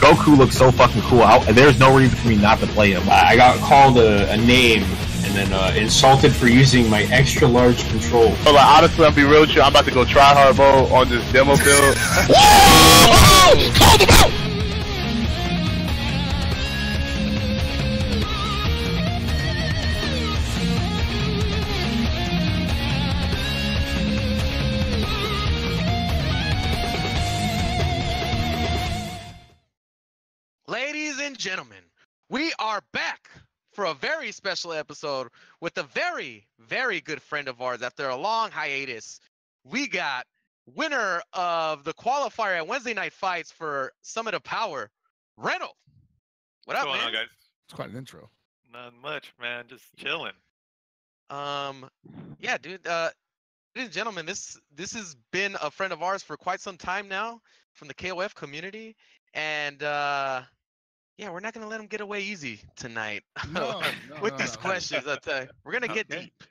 Goku looks so fucking cool. There's no reason for me not to play him. I got called a name and then insulted for using my extra large control. But like, honestly, I'll be real with you. I'm about to go try hard mode on this demo build. Called him out! Ladies and gentlemen, we are back for a very special episode with a very, very good friend of ours. After a long hiatus, we got winner of the qualifier at Wednesday Night Fights for Summit of Power, Reynolds. What up, What's going man? on, guys? It's quite an intro. Not much, man. Just chilling. Yeah, dude. Ladies and gentlemen, this has been a friend of ours for quite some time now from the KOF community, and yeah, we're not gonna let him get away easy tonight with these questions. We're gonna get deep.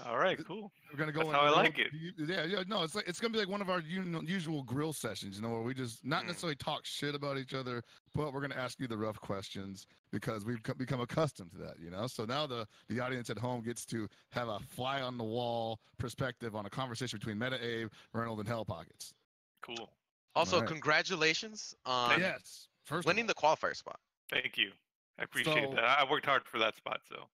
All right, cool. We're gonna go. That's how I like it. Yeah. No, it's gonna be like one of our usual grill sessions, where we just not necessarily talk shit about each other, but we're gonna ask you the rough questions because we've become accustomed to that, So now the audience at home gets to have a fly on the wall perspective on a conversation between Meta Abe, Reynolds, and Hell Pockets. Cool. Also, congratulations on winning the qualifier spot. Thank you. I appreciate that. I worked hard for that spot, so.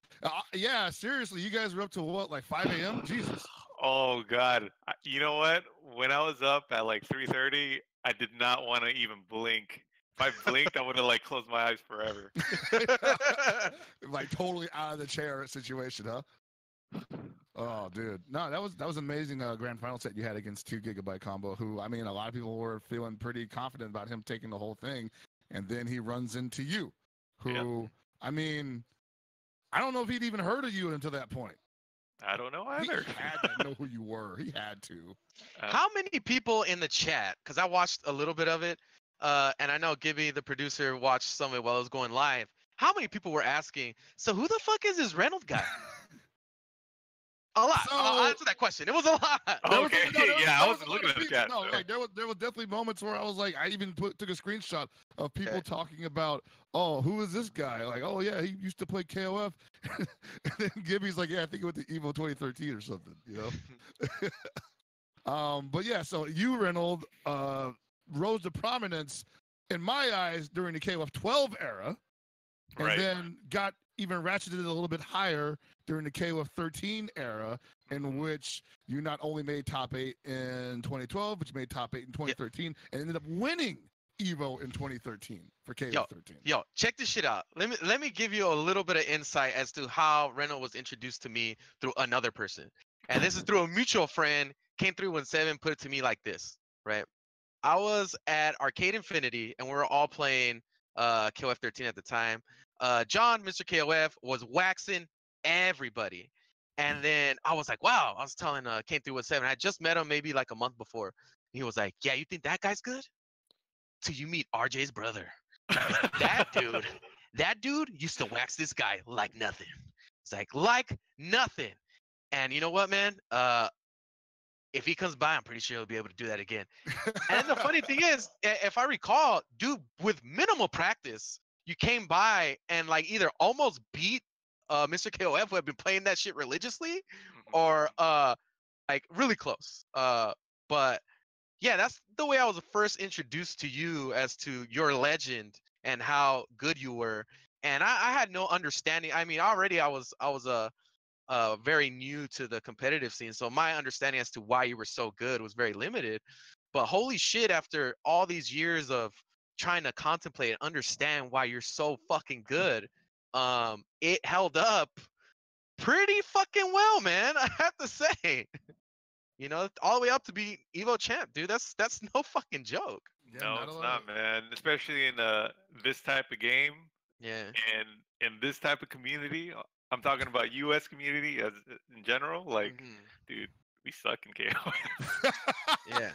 Yeah, seriously, you guys were up to what, like 5 a.m.? Jesus. Oh God. You know what? When I was up at like 3:30, I did not want to even blink. If I blinked, I would have like closed my eyes forever. Like totally out of the chair situation, huh? Oh, dude. No, that was amazing grand final set you had against 2 Gigabyte Combo, who, I mean, a lot of people were feeling pretty confident about him taking the whole thing, and then he runs into you, who, I mean, I don't know if he'd even heard of you until that point. I don't know either. He had to know who you were. He had to. How many people in the chat, because I watched a little bit of it, and I know Gibby, the producer, watched some of it while it was going live. How many people were asking, so who the fuck is this Reynolds guy? A lot. I'll answer that question. It was a lot. Okay. I wasn't looking at the chat. No, like there was definitely moments where I was like, I even took a screenshot of people talking about, oh, who is this guy? Like, oh yeah, he used to play KOF. And then Gibby's like, yeah, I think it went to Evo 2013 or something, But yeah, so you, Reynolds, rose to prominence in my eyes during the KOF 12 era, and then got even ratcheted a little bit higher during the KOF 13 era, in which you not only made top 8 in 2012, but you made top 8 in 2013, and ended up winning Evo in 2013 for KOF 13. Yo, check this shit out. Let me give you a little bit of insight as to how Reynolds was introduced to me through another person. And this is through a mutual friend, Came317, put it to me like this, right? I was at Arcade Infinity, and we were all playing KOF 13 at the time. John, Mr. KOF, was waxing everybody. And then I was like, wow, I was telling Came317, I just met him maybe like a month before. He was like, yeah, you think that guy's good? Till you meet RJ's brother. that dude used to wax this guy like nothing. It's like nothing. And you know what, man? If he comes by, I'm pretty sure he'll be able to do that again. And the funny thing is, if I recall, dude, with minimal practice, you came by and like either almost beat Mr. KOF, who had been playing that shit religiously, or like really close. But yeah, that's the way I was first introduced to you as to your legend and how good you were. And I had no understanding. I mean, already I was very new to the competitive scene, so my understanding as to why you were so good was very limited. But holy shit, after all these years of trying to contemplate and understand why you're so fucking good, it held up pretty fucking well, man. I have to say, all the way up to be Evo champ, dude. That's no fucking joke. Yeah, no, it's not, man. Especially in this type of game. Yeah. And in this type of community, I'm talking about U.S. community as in general. Like, dude, we suck in KO. Yeah.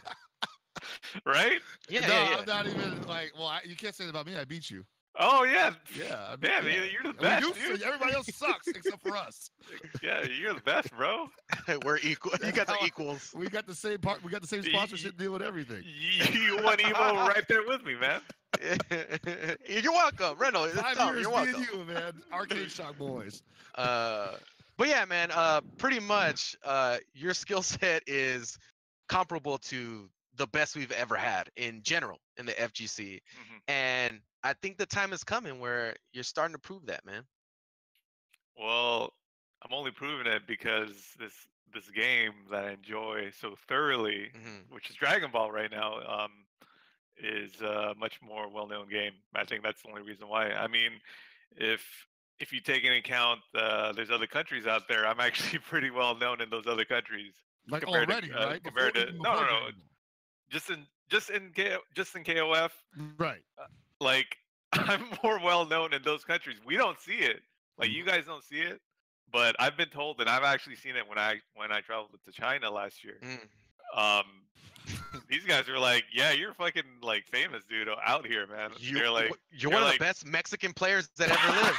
Right? Yeah. I'm not even like. Well, you can't say that about me. I beat you. Oh yeah. Yeah. You're the best. Dude. Everybody else sucks except for us. Yeah, you're the best, bro. We're equal. You got the equals. We got the same part. We got the same sponsorship deal with everything. You won Evo right there with me, man. You're welcome, Reno. It's 5 dumb. years, You're me welcome. and you, man. Arcade Shock boys. But yeah, man. Pretty much, your skill set is comparable to the best we've ever had in general in the FGC, and I think the time is coming where you're starting to prove that, man. Well, I'm only proving it because this game that I enjoy so thoroughly, which is Dragon Ball right now, is a much more well-known game. I think that's the only reason why. I mean, if if you take into account there's other countries out there, I'm actually pretty well known in those other countries. Like compared already, to, right? compared Before, to even no, before no, no, Dragon Ball. just in KOF, Right. like I'm more well known in those countries. We don't see it. Like you guys don't see it, but I've been told, and I've actually seen it when I traveled to China last year. Um, these guys are like, yeah, you're fucking like famous, dude, out here, man. They're like, you're one of the best Mexican players that ever lived.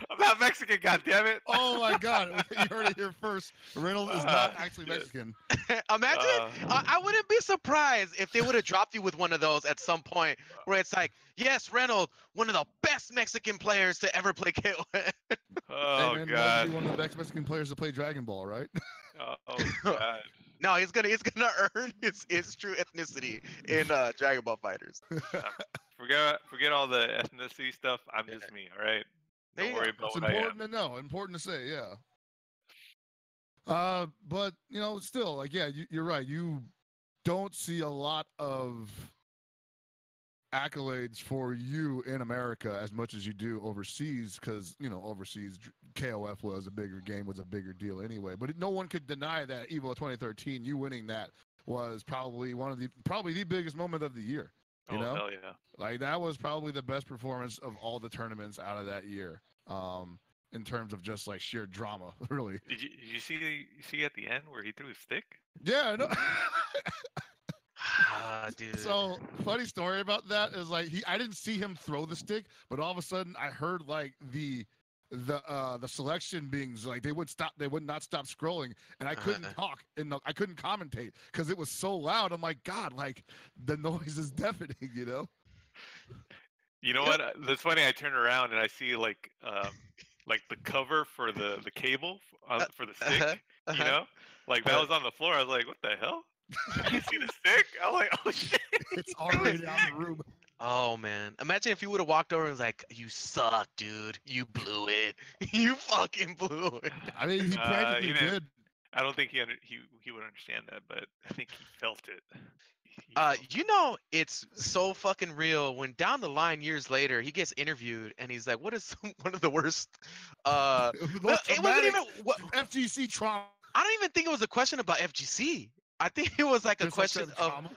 I'm not Mexican, goddammit. Oh my God! You heard it here first. Reynolds is not actually Mexican. Imagine, I wouldn't be surprised if they would have dropped you with one of those at some point, where it's like, yes, Reynolds, one of the best Mexican players to ever play KOF. Oh Hey, man, God! Be one of the best Mexican players to play Dragon Ball, right? Oh God! No, he's gonna earn his true ethnicity in Dragon Ball Fighters. Forget all the ethnicity stuff. I'm just me, all right. Don't worry about It's what I am. important to know. Important to say, yeah. But you know, still, like, yeah, you're right. You don't see a lot of accolades for you in America as much as you do overseas, because you know, overseas KOF was a bigger game, was a bigger deal anyway. But no one could deny that Evo 2013, you winning that was probably probably the biggest moment of the year. You know, hell yeah! like that was probably the best performance of all the tournaments out of that year. In terms of just like sheer drama, really. Did you see at the end where he threw his stick? Yeah, I know. Dude. So funny story about that is like I didn't see him throw the stick, but all of a sudden I heard like the selection being like they would not stop scrolling, and I couldn't talk and I couldn't commentate because it was so loud. I'm like, God, like the noise is deafening, you know. You know what? That's funny. I turn around and I see like the cover for the cable for the stick. You know, like that was on the floor. I was like, what the hell? You see the stick? I'm like, oh shit! It's already out of the room. Oh man, imagine if you would have walked over and was like, "You suck, dude. You blew it. You fucking blew it." I mean, he practically did. I don't think he would understand that, but I think he felt it. You know, it's so fucking real when down the line years later he gets interviewed and he's like, "What is one of the worst?" It wasn't even FGC trauma. I don't even think it was a question about FGC. I think it was like a question of.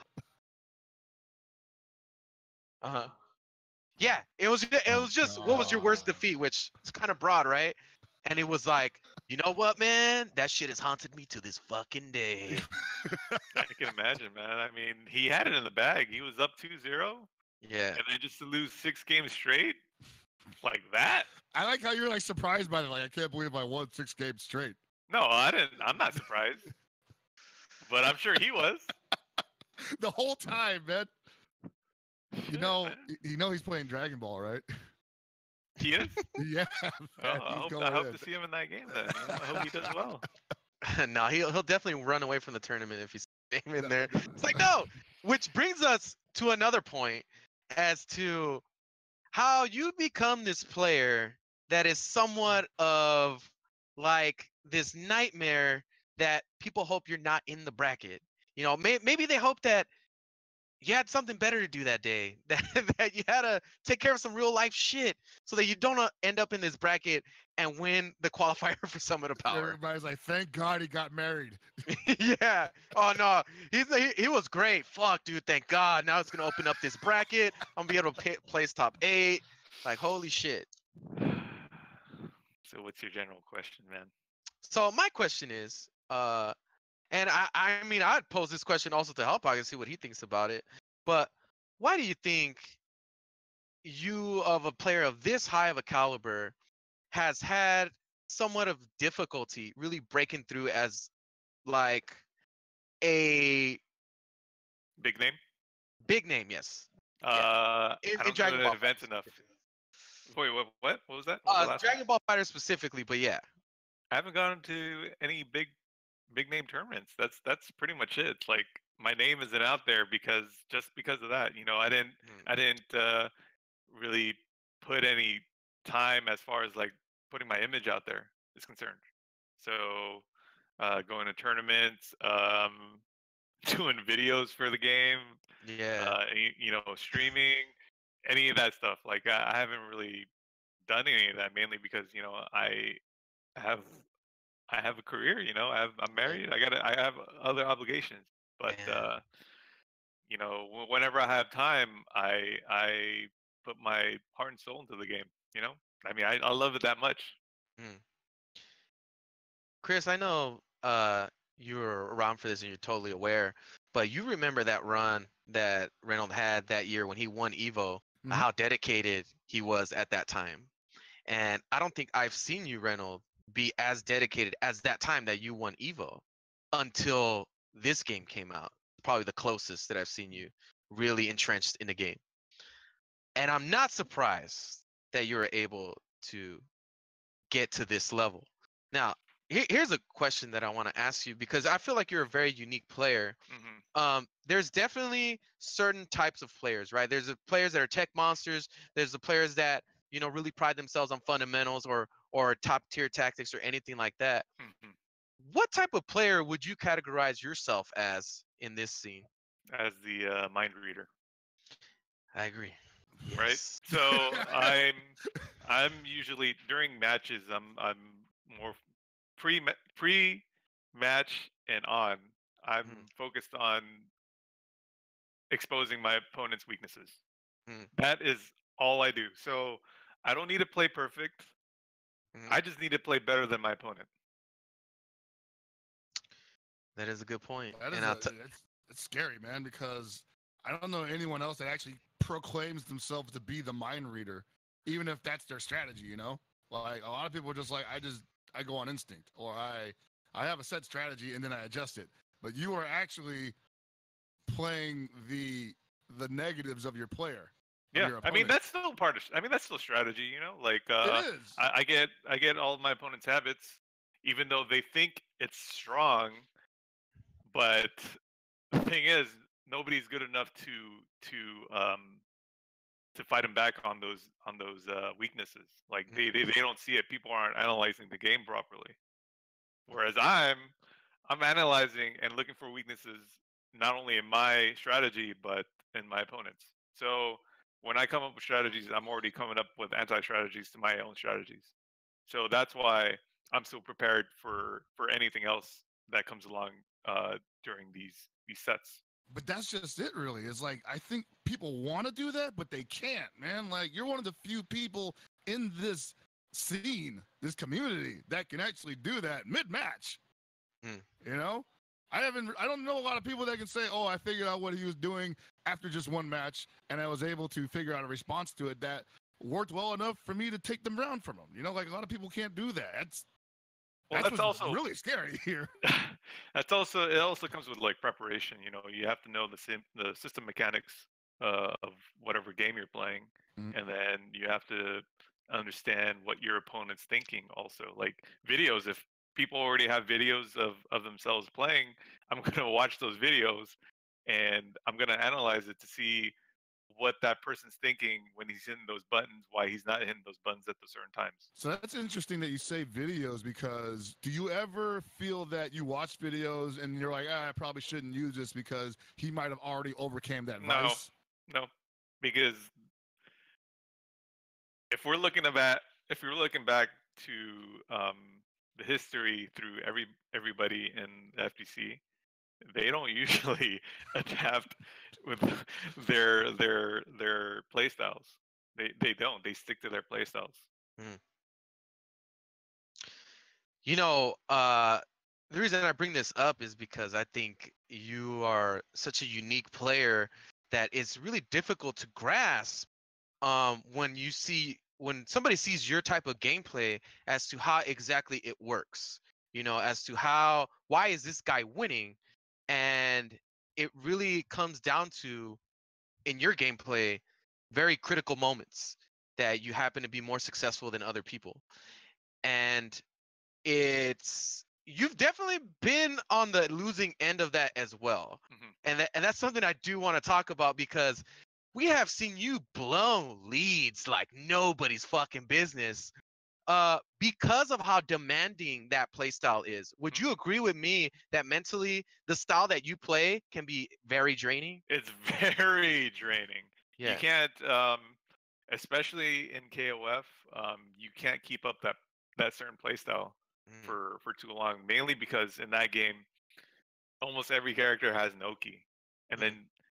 Yeah, it was just what was your worst defeat, which is kind of broad, right? And it was like, you know what, man? That shit has haunted me to this fucking day. I can imagine, man. I mean, he had it in the bag. He was up 2-0. Yeah. And then just to lose 6 games straight like that. I like how you're like surprised by that. Like, I can't believe I won 6 games straight. No, I didn't. I'm not surprised. But I'm sure he was. The whole time, man. You know he's playing Dragon Ball, right? He is? Yeah. Man, I hope to see him in that game then. I hope he does well. No, he'll definitely run away from the tournament if he's in there. It's like, no. Which brings us to another point as to how you become this player that is somewhat of like this nightmare that people hope you're not in the bracket. You know, maybe they hope that you had something better to do that day, that you had to take care of some real life shit so that you don't end up in this bracket and win the qualifier for Summit of Power. Everybody's like, thank God he got married. Yeah. Oh, no. He was great. Fuck, dude. Thank God. Now it's going to open up this bracket. I'm going to be able to place top 8. Like, holy shit. So what's your general question, man? So my question is, and I mean, I'd pose this question also to Hellpog and see what he thinks about it. But why do you think you, of a player of this high of a caliber, has had somewhat of difficulty really breaking through as like a big name? Big name, yes. I In don't go Dragon to Ball events Fighter enough. specifically. Wait, what? What was that? What was the last one? Dragon Ball Fighter specifically, but yeah. I haven't gone to any big name tournaments. That's pretty much it. Like my name isn't out there just because of that. You know, I didn't really put any time as far as like putting my image out there is concerned. So going to tournaments, doing videos for the game, Yeah. you know, streaming, any of that stuff. Like I haven't really done any of that mainly because you know have I have a career. You know, I'm married. I have other obligations. But Yeah. you know, whenever I have time, I put my heart and soul into the game. You know, I mean, I love it that much. Mm. Chris, I know you were around for this and you're totally aware, but you remember that run that Reynolds had that year when he won Evo, Mhm. how dedicated he was at that time. And I don't think I've seen you, Reynolds, be as dedicated as that time that you won Evo until this game came out. Probably the closest that I've seen you really entrenched in the game. And I'm not surprised that you're able to get to this level. Now, here's a question that I want to ask you because I feel like you're a very unique player. There's definitely certain types of players, right? There's the players that are tech monsters. There's the players that really pride themselves on fundamentals or top tier tactics or anything like that. What type of player would you categorize yourself as in this scene? As the mind reader, I agree. right? Yes. So I'm usually during matches. I'm more pre match and on. I'm focused on exposing my opponent's weaknesses. That is all I do. So I don't need to play perfect. I just need to play better than my opponent. That is a good point. That is And it's scary, man, because I don't know anyone else that actually proclaims themselves to be the mind reader, even if that's their strategy. You know, like a lot of people are just like, I go on instinct, or I have a set strategy and then I adjust it. But you are actually playing the negatives of your player. Yeah, I mean that's still part of. I mean that's still strategy, you know. Like it is. I get all of my opponent's habits, even though they think it's strong. But the thing is, nobody's good enough to fight them back on those weaknesses. Like they don't see it. People aren't analyzing the game properly. Whereas I'm analyzing and looking for weaknesses not only in my strategy but in my opponent's. So when I come up with strategies, I'm already coming up with anti-strategies to my own strategies. So that's why I'm still prepared for anything else that comes along during these sets. But that's just it, really. It's like I think people want to do that, but they can't, man. Like you're one of the few people in this scene, this community, that can actually do that mid-match. You know, I don't know a lot of people that can say, "Oh, I figured out what he was doing after just one match, and I was able to figure out a response to it that worked well enough for me to take them down from him." You know, like a lot of people can't do that. That's also really scary here. It also comes with like preparation. You know, you have to know the system mechanics of whatever game you're playing, and then you have to understand what your opponent's thinking. Also, like videos. If people already have videos of themselves playing, I'm gonna watch those videos, and I'm gonna analyze it to see what that person's thinking when he's hitting those buttons, why he's not hitting those buttons at the certain times. So that's interesting that you say videos, because do you ever feel that you watch videos and you're like, I probably shouldn't use this because he might have already overcame that vice? No, because if we're looking back to the history through everybody in FTC, they don't usually adapt with their play styles. They don't. They stick to their play styles. You know, the reason I bring this up is because I think you are such a unique player that it's really difficult to grasp when somebody sees your type of gameplay as to how exactly it works. You know, as to why is this guy winning, and it really comes down to in your gameplay very critical moments that you happen to be more successful than other people. And you've definitely been on the losing end of that as well. And that's something I do want to talk about, because we have seen you blow leads like nobody's fucking business because of how demanding that play style is. Would you agree with me that mentally the style that you play can be very draining? It's very draining. Yeah. You can't, especially in KOF, you can't keep up that certain play style for too long. Mainly because in that game, almost every character has an Oki, and then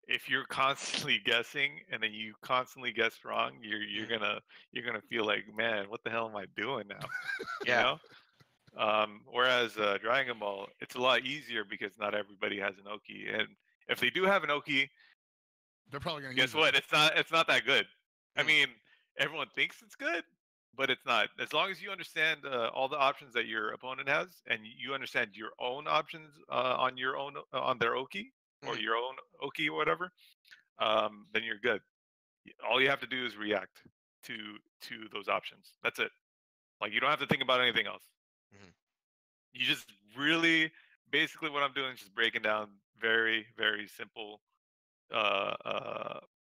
if you're constantly guessing and then you constantly guess wrong, you're gonna feel like, man, what the hell am I doing now? You know. Whereas Dragon Ball, it's a lot easier because not everybody has an Oki, and if they do have an Oki, they're probably gonna guess use what? It's not that good. I mean, everyone thinks it's good, but it's not. As long as you understand all the options that your opponent has, and you understand your own options on your own on their Oki or your own Oki or whatever, then you're good. All you have to do is react to those options. That's it. Like, you don't have to think about anything else. You just really, basically what I'm doing is just breaking down very, very simple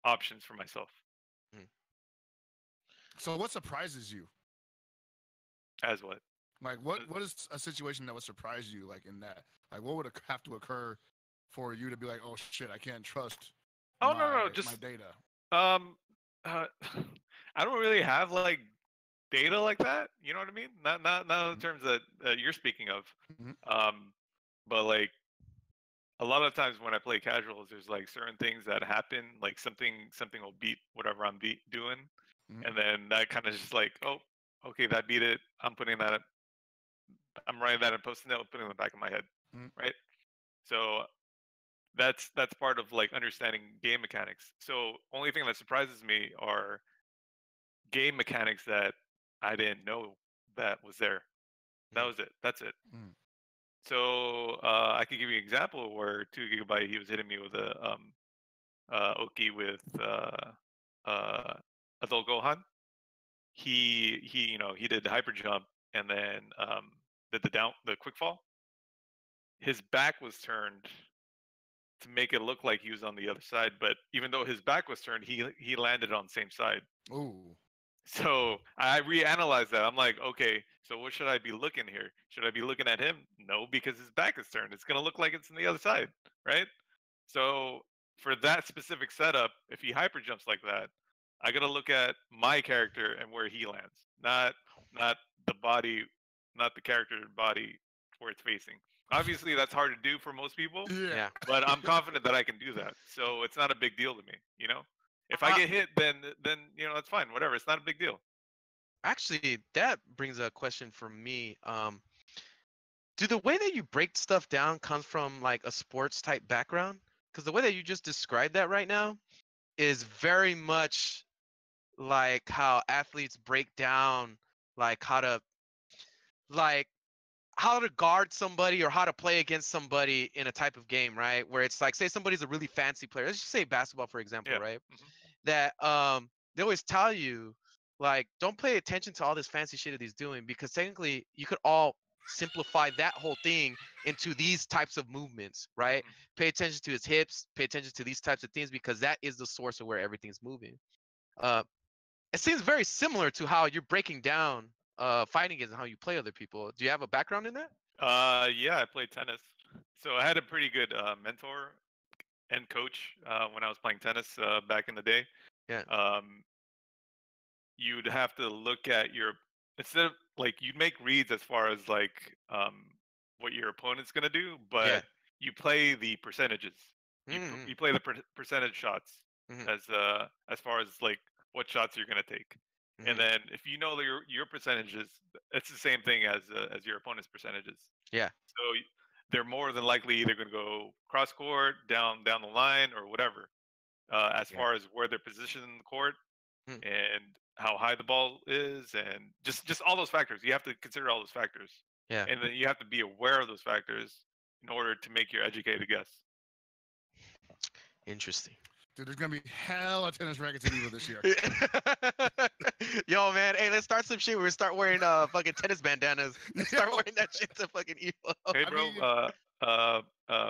options for myself. So what surprises you? As what? Like, what is a situation that would surprise you, like, in that? Like, what would have to occur for you to be like, oh shit, I can't trust no, just my data? I don't really have like data like that. You know what I mean? Not in the terms that you're speaking of. But like a lot of times when I play casuals, there's like certain things that happen, like something will beat whatever I'm doing, and then that kind of just like, oh, okay, that beat it. I'm writing that in post-it note, putting it in the back of my head, right? So that's part of like understanding game mechanics. So only thing that surprises me are game mechanics that I didn't know that was there. That was it. That's it. So I could give you an example where 2GB he was hitting me with a Oki with Adult Gohan. He he did the hyper jump and then did the quick fall. His back was turned to make it look like he was on the other side, but even though his back was turned, he landed on the same side. Ooh. So I reanalyzed that. I'm like, okay, so what should I be looking here? Should I be looking at him? No, because his back is turned. It's gonna look like it's on the other side, right? So for that specific setup, if he hyper jumps like that, I gotta look at my character and where he lands, not the body, not the character body where it's facing. Obviously, that's hard to do for most people. Yeah. But I'm confident that I can do that. So it's not a big deal to me, you know? If I get hit, then that's fine. Whatever. It's not a big deal. Actually, that brings a question for me. Do the way that you break stuff down come from like a sports type background? Because the way that you just described that right now is very much like how athletes break down like how to guard somebody or how to play against somebody in a type of game, right? Where it's like, say somebody's a really fancy player. Let's just say basketball, for example, right? That they always tell you, like, don't pay attention to all this fancy shit that he's doing, because technically you could all simplify that whole thing into these types of movements, right? Pay attention to his hips, pay attention to these types of things, because that is the source of where everything's moving. It seems very similar to how you're breaking down fighting is and how you play other people. Do you have a background in that? Yeah, I played tennis, so I had a pretty good mentor and coach when I was playing tennis back in the day. Yeah. You'd have to look at instead of like, you'd make reads as far as like what your opponent's gonna do, but you play the percentages. You play the percentage shots as far as like what shots you're gonna take. And then if you know your percentages, it's the same thing as your opponent's percentages. Yeah. So they're more than likely either going to go cross court, down the line, or whatever. As far as where they're positioned in the court and how high the ball is, and just all those factors. You have to consider all those factors. Yeah. And then you have to be aware of those factors in order to make your educated guess. Interesting. Dude, there's gonna be hella tennis rackets in Evo this year. Yo, man, hey, let's start some shit. We start wearing fucking tennis bandanas. And start wearing that shit to fucking Evo. Hey, I bro. mean-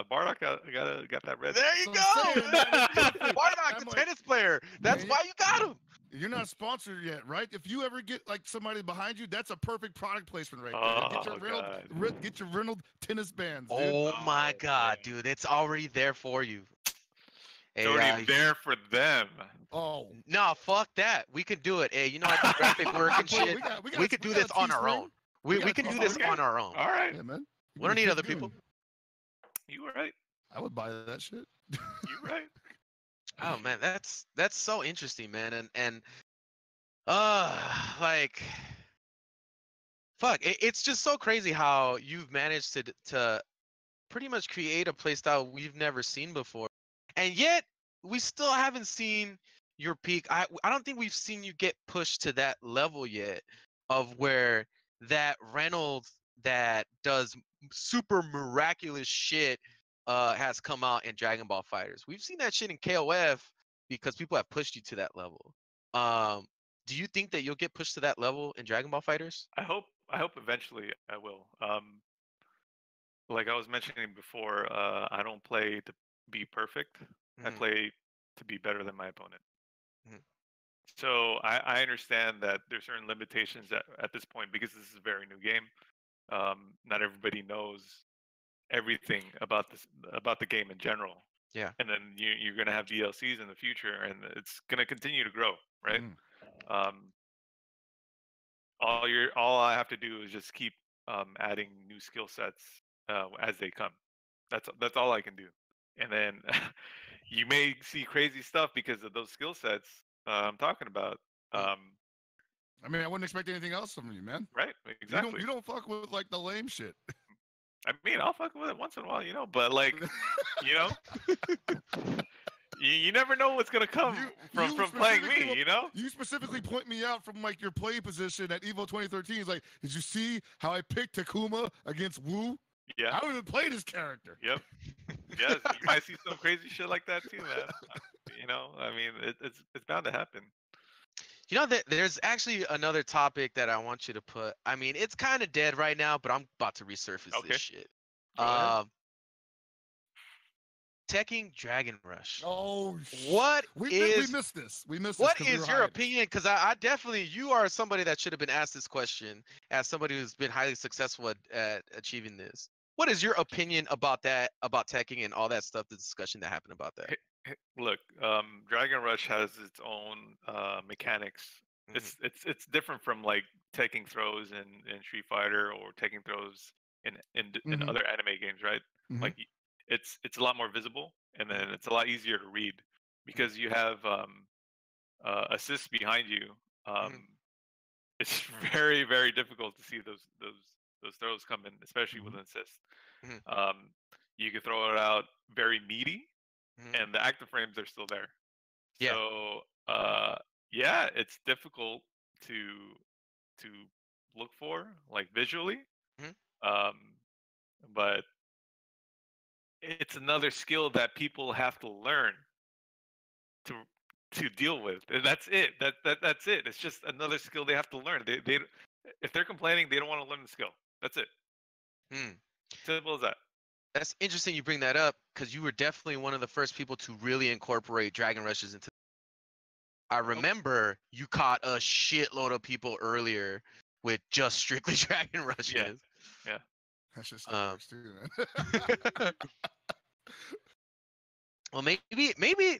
Bardock got that red. There you That's what I'm go. saying, man. Bardock, I'm the like- tennis player. That's Man, why you got him. You're not sponsored yet, right? If you ever get like somebody behind you, that's a perfect product placement right there. Oh, Get your Reynolds tennis bands, dude. Oh my Oh, god, man. dude, it's already there for you. It's Hey, already there for them. Oh, no, fuck that. We can do it. Hey, you know, I do graphic work and shit. We could do this on our own. We got a can do Teespring. this on our own. All right. Yeah, man. You We don't can need keep other doing people. it. You were right. I would buy that shit. You were right. Oh man, that's so interesting, man. And like fuck, it's just so crazy how you've managed to pretty much create a playstyle we've never seen before. And yet we still haven't seen your peak. I don't think we've seen you get pushed to that level yet of where that Reynolds that does super miraculous shit has come out in Dragon Ball Fighters. We've seen that shit in KOF because people have pushed you to that level. Do you think that you'll get pushed to that level in Dragon Ball Fighters? I hope eventually I will. Like I was mentioning before, I don't play to be perfect. I Mhm. play to be better than my opponent. Mhm. So I understand that there's certain limitations at this point because this is a very new game. Not everybody knows everything about the game in general. Yeah. And then you're gonna have DLCs in the future, and it's gonna continue to grow, right? Mhm. All I have to do is just keep adding new skill sets as they come. That's all I can do. And then you may see crazy stuff because of those skill sets I'm talking about. I mean, I wouldn't expect anything else from you, man. Right? Exactly. You don't fuck with like the lame shit. I mean, I'll fuck with it once in a while, but like, you know, you never know what's gonna come from playing me, You specifically point me out from like your play position at Evo 2013. It's like, did you see how I picked Takuma against Wu? Yeah. I don't even play this character. Yep. Yes, you might see some crazy shit like that too, man. I mean, it's bound to happen. You know, there's actually another topic that I want you to put. I mean, it's kind of dead right now, but I'm about to resurface Okay. this shit. Go ahead. Teching Dragon Rush. Oh, We missed this. We missed What this. 'cause we is were your hiding. opinion? Because I definitely, you are somebody that should have been asked this question as somebody who's been highly successful at achieving this. What is your opinion about that, about teching and all that stuff, the discussion that happened about that? Look, Dragon Rush has its own mechanics. It's different from like taking throws in Street Fighter or taking throws in Mhm. other anime games, right? Mhm. Like it's a lot more visible, and then it's a lot easier to read because you have assists behind you. It's very, very difficult to see those throws come in, especially with an assist. You can throw it out very meaty, and the active frames are still there. Yeah. So yeah, it's difficult to look for like visually, but it's another skill that people have to learn to deal with, and that's it. That's it. It's just another skill they have to learn. They if they're complaining, they don't want to learn the skill. That's it. Simple as that. That's interesting you bring that up because you were definitely one of the first people to really incorporate Dragon Rushes into. I remember you caught a shitload of people earlier with just strictly Dragon Rushes. Yeah. That's just how it works too, man. Well, maybe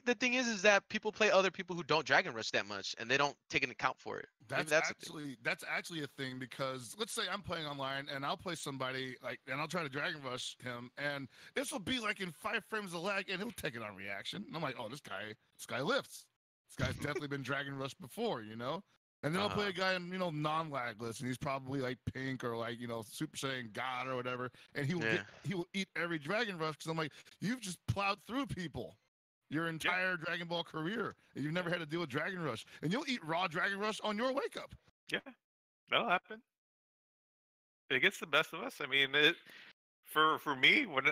the thing is that people play other people who don't Dragon Rush that much, and they don't take an account for it. That's actually a thing because let's say I'm playing online and I'll play somebody and I'll try to Dragon Rush him, and this will be like in 5 frames of lag, and he'll take it on reaction. And I'm like, oh, this guy lifts. This guy's definitely been Dragon Rushed before, And then I'll play a guy in non-lagless, and he's probably like pink or like Super Saiyan God or whatever, and he will eat every Dragon Rush because I'm like, you've just plowed through people your entire Dragon Ball career, and you've never had to deal with Dragon Rush, and you'll eat raw Dragon Rush on your wake up. Yeah, that'll happen. It gets the best of us. I mean, for me when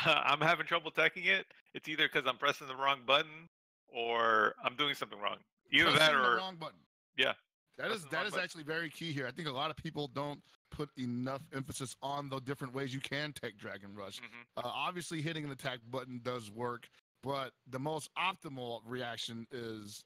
I'm having trouble teching it, it's either because I'm pressing the wrong button or I'm doing something wrong. Either Pressing that the or wrong button. yeah. That Pressing is the wrong button. actually very key here. I think a lot of people don't put enough emphasis on the different ways you can take Dragon Rush. Obviously, hitting an attack button does work, but the most optimal reaction is,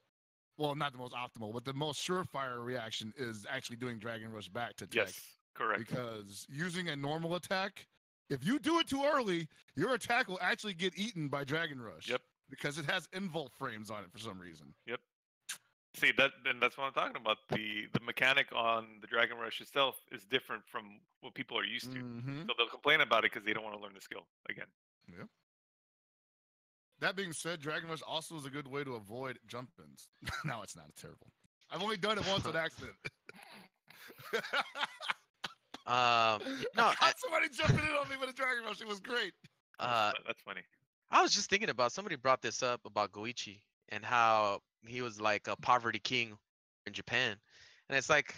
well, not the most optimal, but the most surefire reaction is actually doing Dragon Rush back to tech. Yes, correct. Because using a normal attack, if you do it too early, your attack will actually get eaten by Dragon Rush. Yep. Because it has invult frames on it for some reason. Yep. See that's what I'm talking about. The mechanic on the Dragon Rush itself is different from what people are used to. So they'll complain about it because they don't want to learn the skill again. Yep. That being said, Dragon Rush also is a good way to avoid jump ins. No, it's not. It's terrible. I've only done it once on accident. No, somebody jumping in on me with a Dragon Rush. It was great. That's funny. I was just thinking about, somebody brought this up about Goichi and how he was like a poverty king in Japan. And it's like,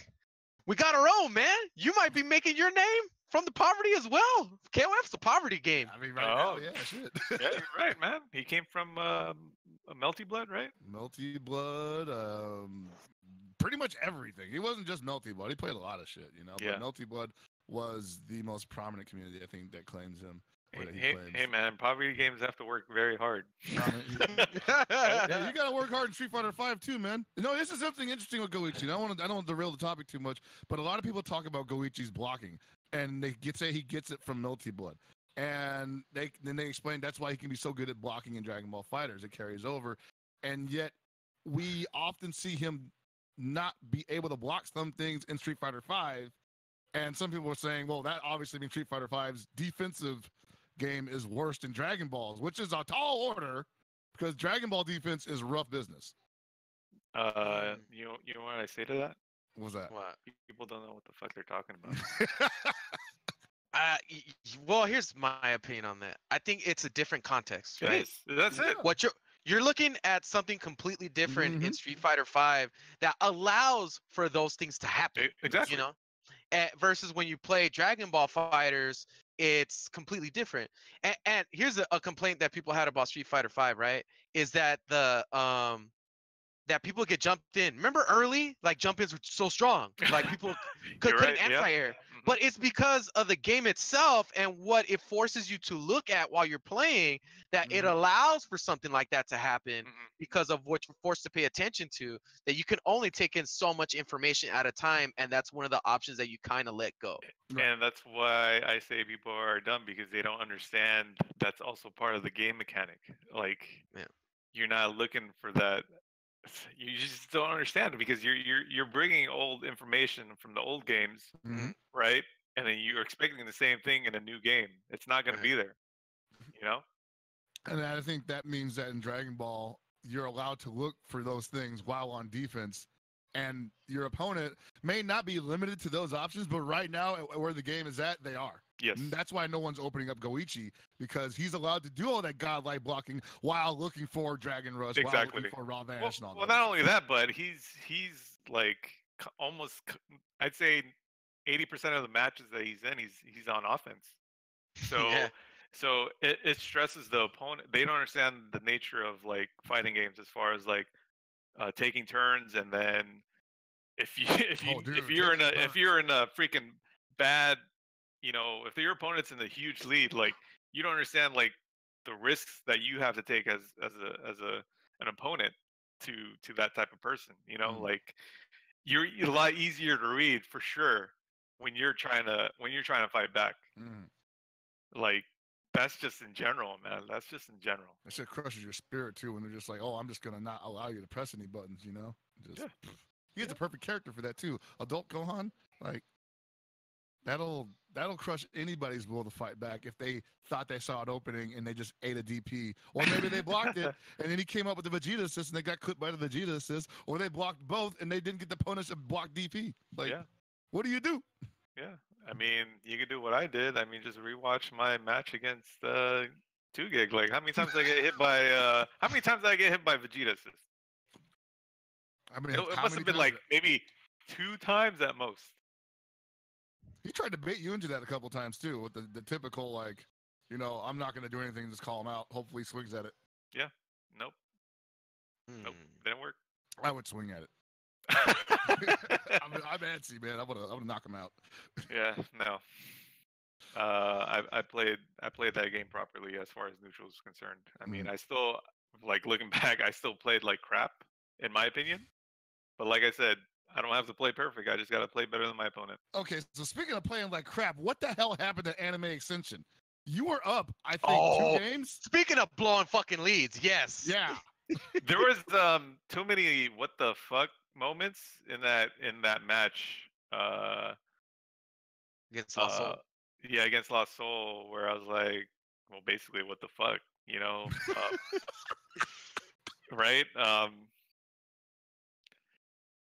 we got our own, man. You might be making your name from the poverty as well. KOF's a poverty game. I mean, right now, yeah, shit. Yeah, you're right, man. He came from a Melty Blood, right? Melty Blood, pretty much everything. He wasn't just Melty Blood. He played a lot of shit, you know. Yeah. But Melty Blood was the most prominent community, I think, that claims him. Hey, man, poverty games have to work very hard. Yeah, you gotta work hard in Street Fighter V too, man. No, this is something interesting with Goichi. I don't want to derail the topic too much, but a lot of people talk about Goichi's blocking, and they say he gets it from Melty Blood, and they explain that's why he can be so good at blocking in Dragon Ball FighterZ. It carries over, and yet we often see him not be able to block some things in Street Fighter V, and some people are saying, well, that obviously means Street Fighter V's defensive game is worse than Dragon Ball's, which is a tall order because Dragon Ball defense is rough business. You know what I say to that? What was that? What? People don't know what the fuck they're talking about. Well, here's my opinion on that. I think it's a different context. It Right? is. That's it. What you're looking at something completely different in Street Fighter V that allows for those things to happen. Exactly. You know, versus when you play Dragon Ball Fighters, it's completely different. And here's a complaint that people had about Street Fighter V, right? Is that that people get jumped in. Remember early, like jump-ins were so strong, like people couldn't right, anti-air. But it's because of the game itself and what it forces you to look at while you're playing that it allows for something like that to happen because of what you're forced to pay attention to, that you can only take in so much information at a time, and that's one of the options that you kind of let go. And that's why I say people are dumb, because they don't understand that's also part of the game mechanic. Like, you're not looking for that. You just don't understand it because you're bringing old information from the old games, right? And then you're expecting the same thing in a new game. It's not going to be there, you know. And I think that means that in Dragon Ball, you're allowed to look for those things while on defense, and your opponent may not be limited to those options. But right now, where the game is at, they are. Yes. And that's why no one's opening up Goichi, because he's allowed to do all that godlike blocking while looking for Dragon Rush, while looking for Raw Vanish and all that. Well, not only that, but he's like almost, I'd say 80% of the matches that he's in, he's on offense. So so it stresses the opponent. They don't understand the nature of like fighting games as far as like taking turns, and then if you're in a freaking bad, you know, if your opponent's in the huge lead, like you don't understand like the risks that you have to take as an opponent to that type of person. You know, like you're a lot easier to read for sure when you're trying to fight back. Like that's just in general, man. That's just in general. That shit crushes your spirit too when they're just like, oh, I'm just gonna not allow you to press any buttons. You know, he has the perfect character for that too. Adult Gohan, like. That'll crush anybody's will to fight back if they thought they saw it opening and they just ate a DP. Or maybe they blocked it and then he came up with the Vegeta assist and they got clipped by the Vegeta assist. Or they blocked both and they didn't get the punish of block DP. Like, what do you do? Yeah, I mean, you could do what I did. I mean, just rewatch my match against 2GIG. Like, how many times did I get hit by Vegeta assist? I mean, it must have been like maybe 2 times at most. He tried to bait you into that a couple times too, with the typical like, you know, I'm not going to do anything, just call him out. Hopefully he swings at it. Yeah. Nope. Nope, didn't work. I would swing at it. I'm antsy, man. I'm gonna knock him out. Yeah, no. I played that game properly as far as neutral is concerned. I mean, I still like looking back. I still played like crap, in my opinion. But like I said, I don't have to play perfect. I just got to play better than my opponent. Okay, so speaking of playing like crap, what the hell happened to Anime Extension? You were up, I think, 2 games. Speaking of blowing fucking leads, yes. Yeah. There was too many what the fuck moments in that match. Against Lost Soul. Yeah, against Lost Soul, where I was like, well, basically, what the fuck, you know? Right?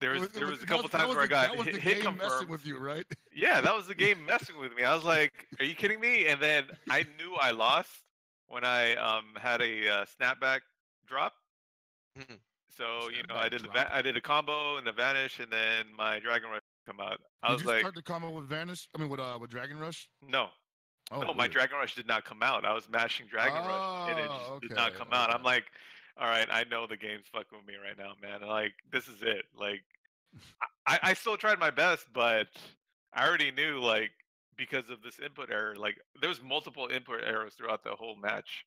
There was a couple times where I got hit confirmed. Messing with you, right? Yeah, that was the game messing with me. I was like, "Are you kidding me?" And then I knew I lost when I had a snapback drop. So I did a combo and the vanish, and then my Dragon Rush come out. I was like, start the combo with vanish? I mean, with Dragon Rush? No. Oh, no, my Dragon Rush did not come out. I was mashing Dragon Rush, and it just did not come out. I'm like, all right, I know the game's fucking with me right now, man. Like, this is it. Like, I still tried my best, but I already knew, like, because of this input error, like, there was multiple input errors throughout the whole match.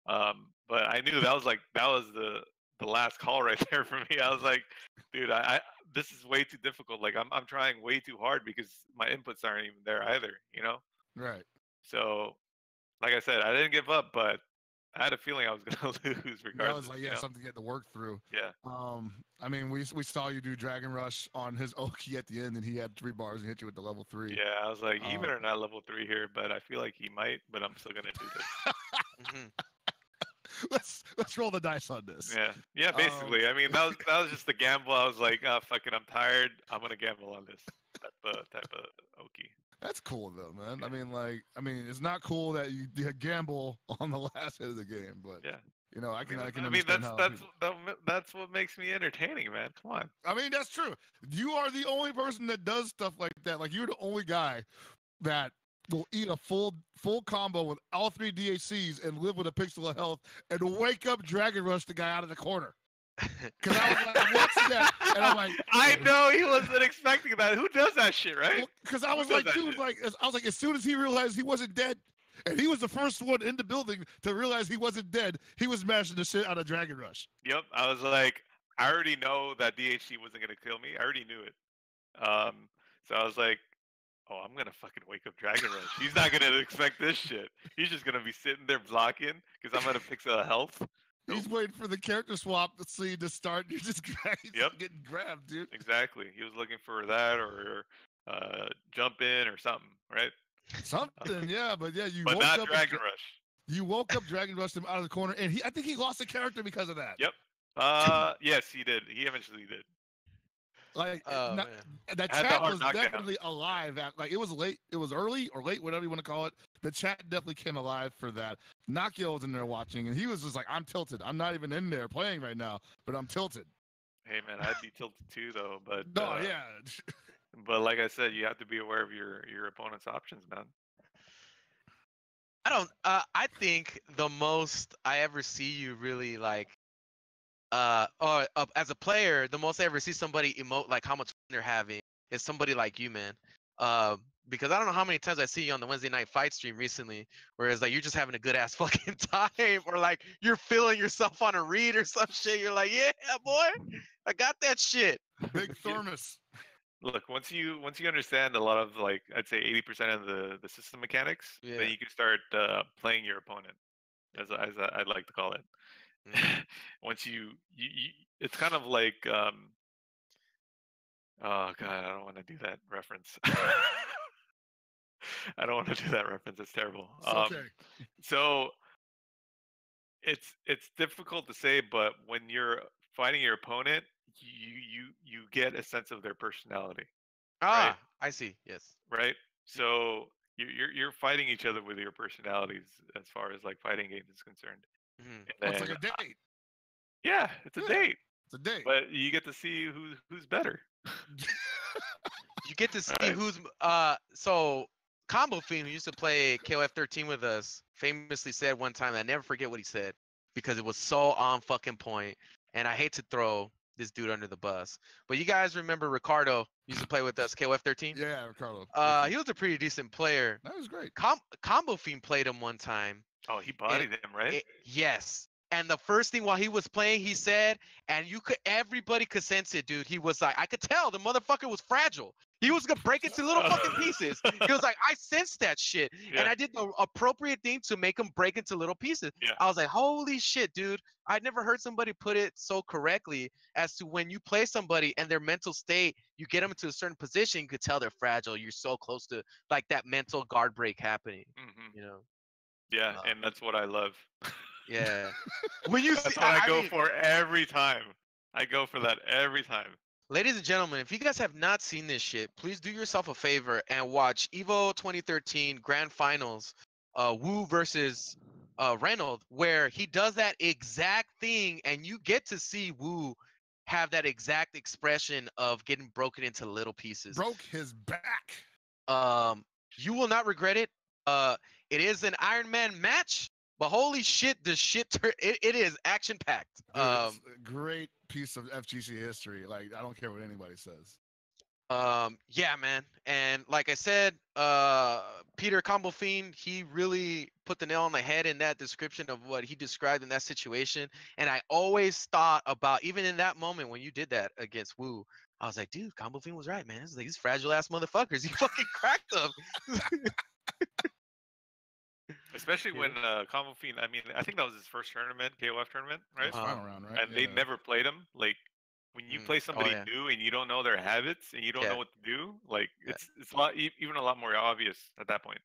But I knew that was the last call right there for me. I was like, dude, this is way too difficult. Like, I'm trying way too hard because my inputs aren't even there either, you know? Right. So, like I said, I didn't give up, but I had a feeling I was gonna lose regardless. That was like, something to get to work through. Yeah. I mean, we saw you do Dragon Rush on his Oki at the end, and he had 3 bars and hit you with the level 3. Yeah, I was like, he better not level 3 here, but I feel like he might, but I'm still gonna do this. Let's roll the dice on this. Yeah, basically. I mean, that was just the gamble. I was like, oh, fuck it, I'm tired. I'm gonna gamble on this type of Oki. That's cool though, man. I mean, it's not cool that you gamble on the last hit of the game, but yeah, I can. I mean, that's what makes me entertaining, man. Come on. I mean, that's true. You are the only person that does stuff like that. Like, you're the only guy that will eat a full combo with all 3 DHCs and live with a pixel of health and wake up Dragon Rush the guy out of the corner. Because I was like, what's that? And I'm like, I know he wasn't expecting that. Who does that shit, right? Because I was like, dude, as soon as he realized he wasn't dead, and he was the first one in the building to realize he wasn't dead, he was mashing the shit out of Dragon Rush. Yep, I was like, I already know that DHC wasn't gonna kill me. I already knew it. So I was like, oh, I'm gonna fucking wake up Dragon Rush. He's not gonna expect this shit. He's just gonna be sitting there blocking because I'm gonna fix a health. He's waiting for the character swap scene to start. You're just getting grabbed, dude. Exactly. He was looking for that or jump in or something, right? Something, yeah. But yeah, but not Dragon Rush. You woke up Dragon Rush him out of the corner, and I think he lost the character because of that. Yep. Yes, he did. He eventually did. Like, that chat was definitely alive. Like, it was late. It was early or late, whatever you want to call it. The chat definitely came alive for that. Nakio was in there watching, and he was just like, I'm tilted. I'm not even in there playing right now, but I'm tilted. Hey, man, I'd be tilted too, though. But no, yeah. But like I said, you have to be aware of your opponent's options, man. I think the most I ever see you really like, as a player, the most I ever see somebody emote like how much fun they're having is somebody like you, man. Because I don't know how many times I see you on the Wednesday night fight stream recently, whereas like you're just having a good ass fucking time, or like you're feeling yourself on a read or some shit. You're like, yeah, boy, I got that shit. Big Thermos. Look, once you understand a lot of, like, I'd say 80% of the system mechanics, then you can start playing your opponent, as I'd like to call it. Once you it's kind of like oh god, I don't want to do that reference. I don't want to do that reference. It's terrible. Okay. So it's difficult to say, but when you're fighting your opponent, you get a sense of their personality. Right? I see. Yes. Right. So you're fighting each other with your personalities as far as like fighting games is concerned. Then, it's like a date. Yeah, it's a date. It's a date. But you get to see who's better. You get to see who's so Combo Fiend, who used to play KOF 13 with us, famously said one time, I never forget what he said because it was so on fucking point. and I hate to throw this dude under the bus, but you guys remember Ricardo used to play with us, KOF 13? Yeah, Ricardo. He was a pretty decent player. That was great. Combo Fiend played him one time. Oh, he bodied him, right? Yes. And the first thing while he was playing, he said, and everybody could sense it, dude. He was like, I could tell the motherfucker was fragile. He was gonna break into little fucking pieces. He was like, I sensed that shit, and I did the appropriate thing to make him break into little pieces. Yeah. I was like, holy shit, dude! I'd never heard somebody put it so correctly as to when you play somebody and their mental state, you get them into a certain position, you could tell they're fragile. You're so close to like that mental guard break happening. Mm-hmm. You know. Yeah, and that's what I love. Yeah. When you That's see, what I go for every time. I go for that every time. Ladies and gentlemen, if you guys have not seen this shit, please do yourself a favor and watch Evo 2013 Grand Finals, Wu versus Reynolds, where he does that exact thing, and you get to see Wu have that exact expression of getting broken into little pieces. Broke his back. You will not regret it. It is an Iron Man match, but holy shit, the shit it is action packed. It's a great piece of FGC history. Like, I don't care what anybody says. Yeah, man. And like I said, Peter Combo Fiend, he really put the nail on the head in that description of what he described in that situation. And I always thought about, even in that moment when you did that against Wu, I was like, dude, Combo Fiend was right, man. It's like these fragile ass motherfuckers. He fucking cracked them. Especially when Combo Fiend, I mean, I think that was his first tournament, KOF tournament, right? Final round, right? And they never played him. Like, when you play somebody new and you don't know their habits and you don't know what to do, like, it's a lot, even a lot more obvious at that point.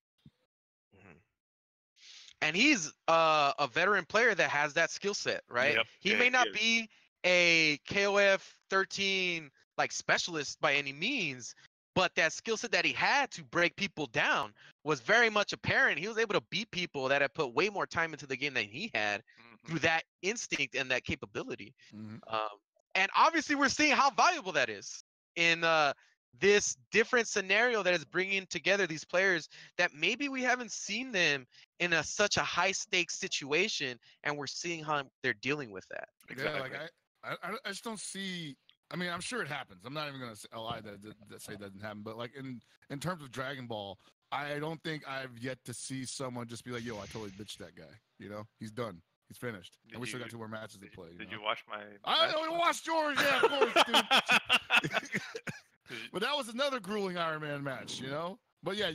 And he's a veteran player that has that skill set, right? Yep. He may not be a KOF 13 like specialist by any means, but that skill set that he had to break people down was very much apparent. He was able to beat people that had put way more time into the game than he had through that instinct and that capability. And obviously, we're seeing how valuable that is in this different scenario that is bringing together these players that maybe we haven't seen them in such a high stakes situation, and we're seeing how they're dealing with that. Exactly. Yeah, like I just don't see. I mean, I'm sure it happens. I'm not even gonna lie that say that doesn't happen. But like in terms of Dragon Ball, I don't think I've yet to see someone just be like, "Yo, I totally bitched that guy." You know, he's done. He's finished. And we still got 2 more matches to play. Did you watch my? I watched yours. Yeah, of course, dude. But that was another grueling Iron Man match, you know. But yeah,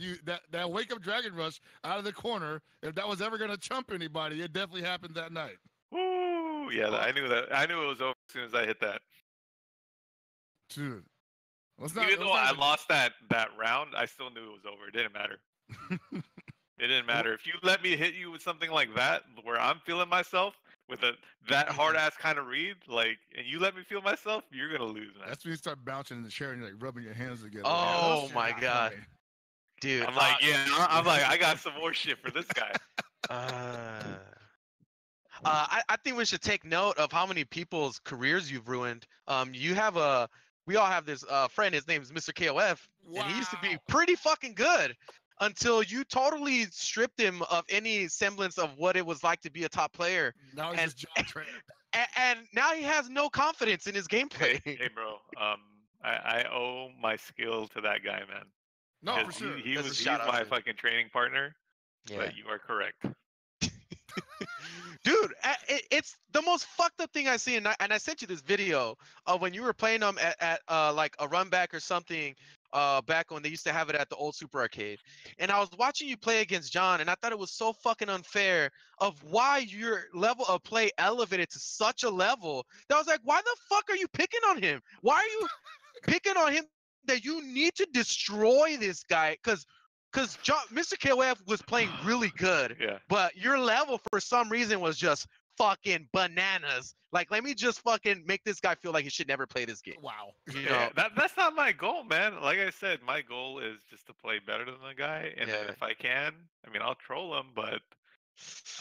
that wake up Dragon Rush out of the corner. If that was ever gonna chump anybody, it definitely happened that night. Ooh, yeah, I knew that. I knew it was over as soon as I hit that. Dude, even though I lost that round, I still knew it was over. It didn't matter. It didn't matter. If you let me hit you with something like that, where I'm feeling myself with that hard ass kind of read, like, and you let me feel myself, you're gonna lose, man. That's when you start bouncing in the chair and you're like rubbing your hands together. Oh my god, dude! I'm like, I'm like, I got some more shit for this guy. I think we should take note of how many people's careers you've ruined. We all have this friend. His name is Mr. KOF, and he used to be pretty fucking good until you totally stripped him of any semblance of what it was like to be a top player. Now he's just John Trainer. And now he has no confidence in his gameplay. Hey, bro. I owe my skill to that guy, man. No, for sure. He's my fucking training partner. Yeah. But you are correct. Dude, it's the most fucked up thing I see, and I sent you this video of when you were playing them at like a run back or something back when they used to have it at the old Super Arcade. And I was watching you play against John, and I thought it was so fucking unfair of why your level of play elevated to such a level that I was like, why the fuck are you picking on him? Why are you picking on him that you need to destroy this guy? Because Mr. KOF was playing really good, but your level for some reason was just fucking bananas. Like, let me just fucking make this guy feel like he should never play this game. Wow. You know? That's not my goal, man. Like I said, my goal is just to play better than the guy, and then if I can, I mean, I'll troll him, but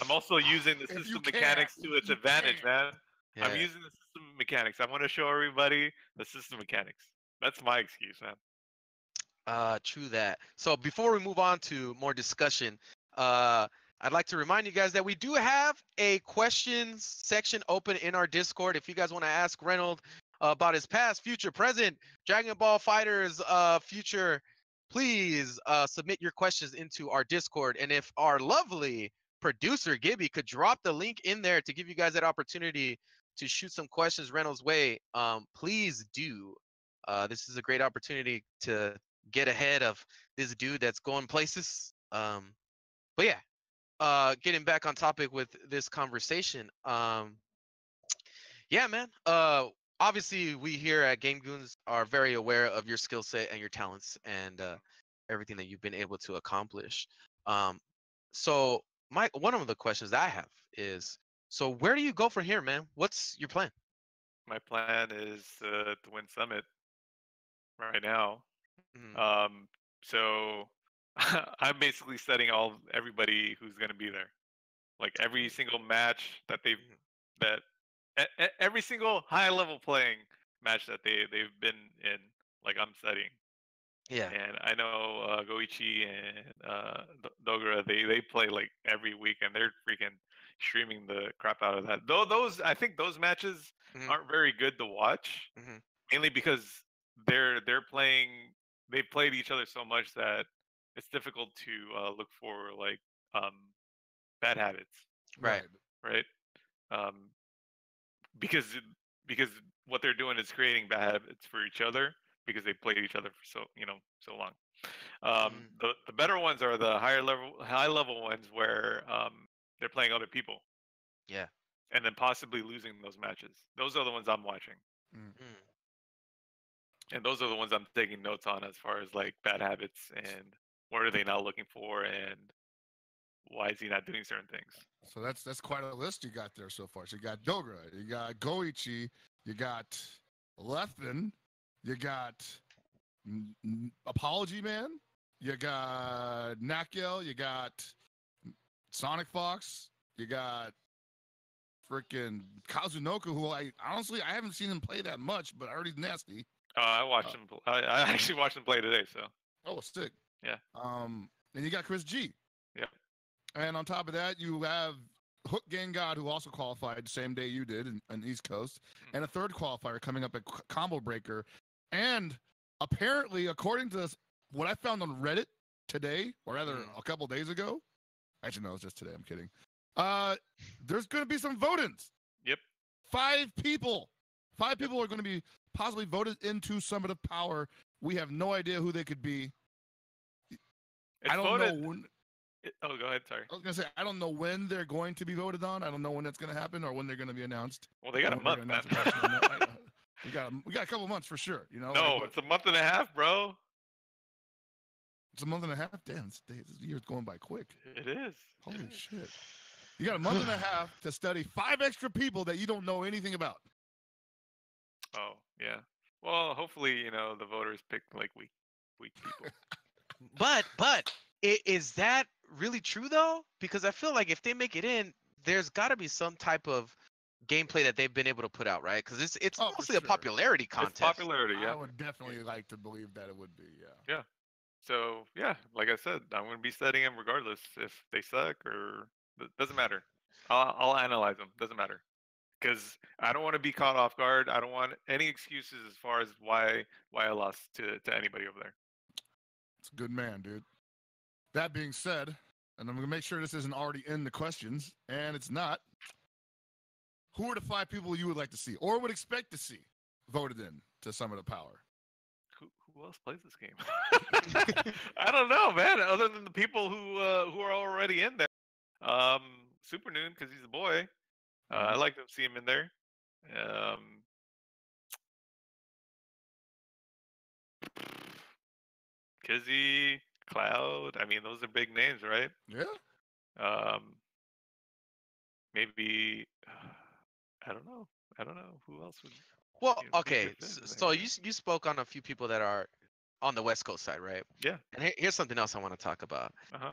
I'm also using the system mechanics to its advantage, man. Yeah. I'm using the system mechanics. I want to show everybody the system mechanics. That's my excuse, man. True that. So before we move on to more discussion, I'd like to remind you guys that we do have a questions section open in our Discord. If you guys want to ask Reynold about his past, future, present, Dragon Ball Fighters future, please submit your questions into our Discord. And if our lovely producer Gibby could drop the link in there to give you guys that opportunity to shoot some questions Reynolds' way, please do. This is a great opportunity to get ahead of this dude that's going places. But yeah, getting back on topic with this conversation, yeah, man, obviously we here at Game Goons are very aware of your skill set and your talents and everything that you've been able to accomplish. So one of the questions that I have is, so where do you go from here, man? What's your plan? My plan is to win Summit right now. Mhm. So I'm basically setting everybody who's gonna be there. Like every single match that every single high level playing match that they've been in, like I'm studying. Yeah. And I know Goichi and Dogura, they play like every week, and they're freaking streaming the crap out of that. Though I think those matches Mhm. aren't very good to watch, Mhm. mainly because they're playing. They've played each other so much that it's difficult to look for like um, bad habits, Right. right? Um, because because what they're doing is creating bad habits for each other because they played each other for so long. Mhm. The better ones are the high level ones where they're playing other people Yeah. and then possibly losing those matches. Those are the ones I'm watching, Mm. Mm. and those are the ones I'm taking notes on as far as like bad habits and what are they not looking for and why is he not doing certain things. So that's quite a list you got there so far. So you got Dogra, you got Goichi, you got Lethvin, you got Apology Man, you got Nakiel, you got Sonic Fox, you got freaking Kazunoka, who I honestly I haven't seen him play that much, but I heard he's nasty. I watched him. I actually watched him play today. So Oh, sick. yeah. And you got Chris G. Yep. And on top of that, you have Hook Gang God, who also qualified the same day you did in East Coast, and a third qualifier coming up at Combo Breaker. And apparently, according to what I found on Reddit today, or rather a couple days ago, actually no, it's just today. I'm kidding. There's going to be some vote-ins. Yep. 5 people. 5 people are going to be possibly voted into Summit of Power. We have no idea who they could be. It's I don't voted, know when. Oh, go ahead. Sorry. I was gonna say I don't know when they're going to be voted on. I don't know when that's gonna happen or when they're gonna be announced. Well, they got a month, man. we got a couple months for sure. You know. No, it's a month and a half, bro. It's a month and a half. Damn, this year's going by quick. It is. Holy shit! You got a month and a half to study 5 extra people that you don't know anything about. Oh yeah. Well, hopefully the voters pick like weak people. But is that really true though? Because I feel like if they make it in, there's got to be some type of gameplay that they've been able to put out, right? Because it's mostly a popularity contest. It's popularity, yeah. I would definitely like to believe that it would be, yeah. Yeah. So yeah, like I said, I'm gonna be studying them regardless if they suck or it doesn't matter. I'll analyze them. Doesn't matter. Because I don't want to be caught off guard. I don't want any excuses as far as why I lost to anybody over there. It's a good man, dude. That being said, and I'm going to make sure this isn't already in the questions, and it's not, who are the 5 people you would like to see or would expect to see voted in to Summit of Power? Who else plays this game? I don't know, man. Other than the people who are already in there. Super Noon, because he's a boy. I like to see him in there. Kizzy, Cloud. I mean, those are big names, right? Yeah. Maybe I don't know. Who else would. Well, okay. So you spoke on a few people that are on the West Coast side, right? Yeah. And here's something else I want to talk about. Uh-huh.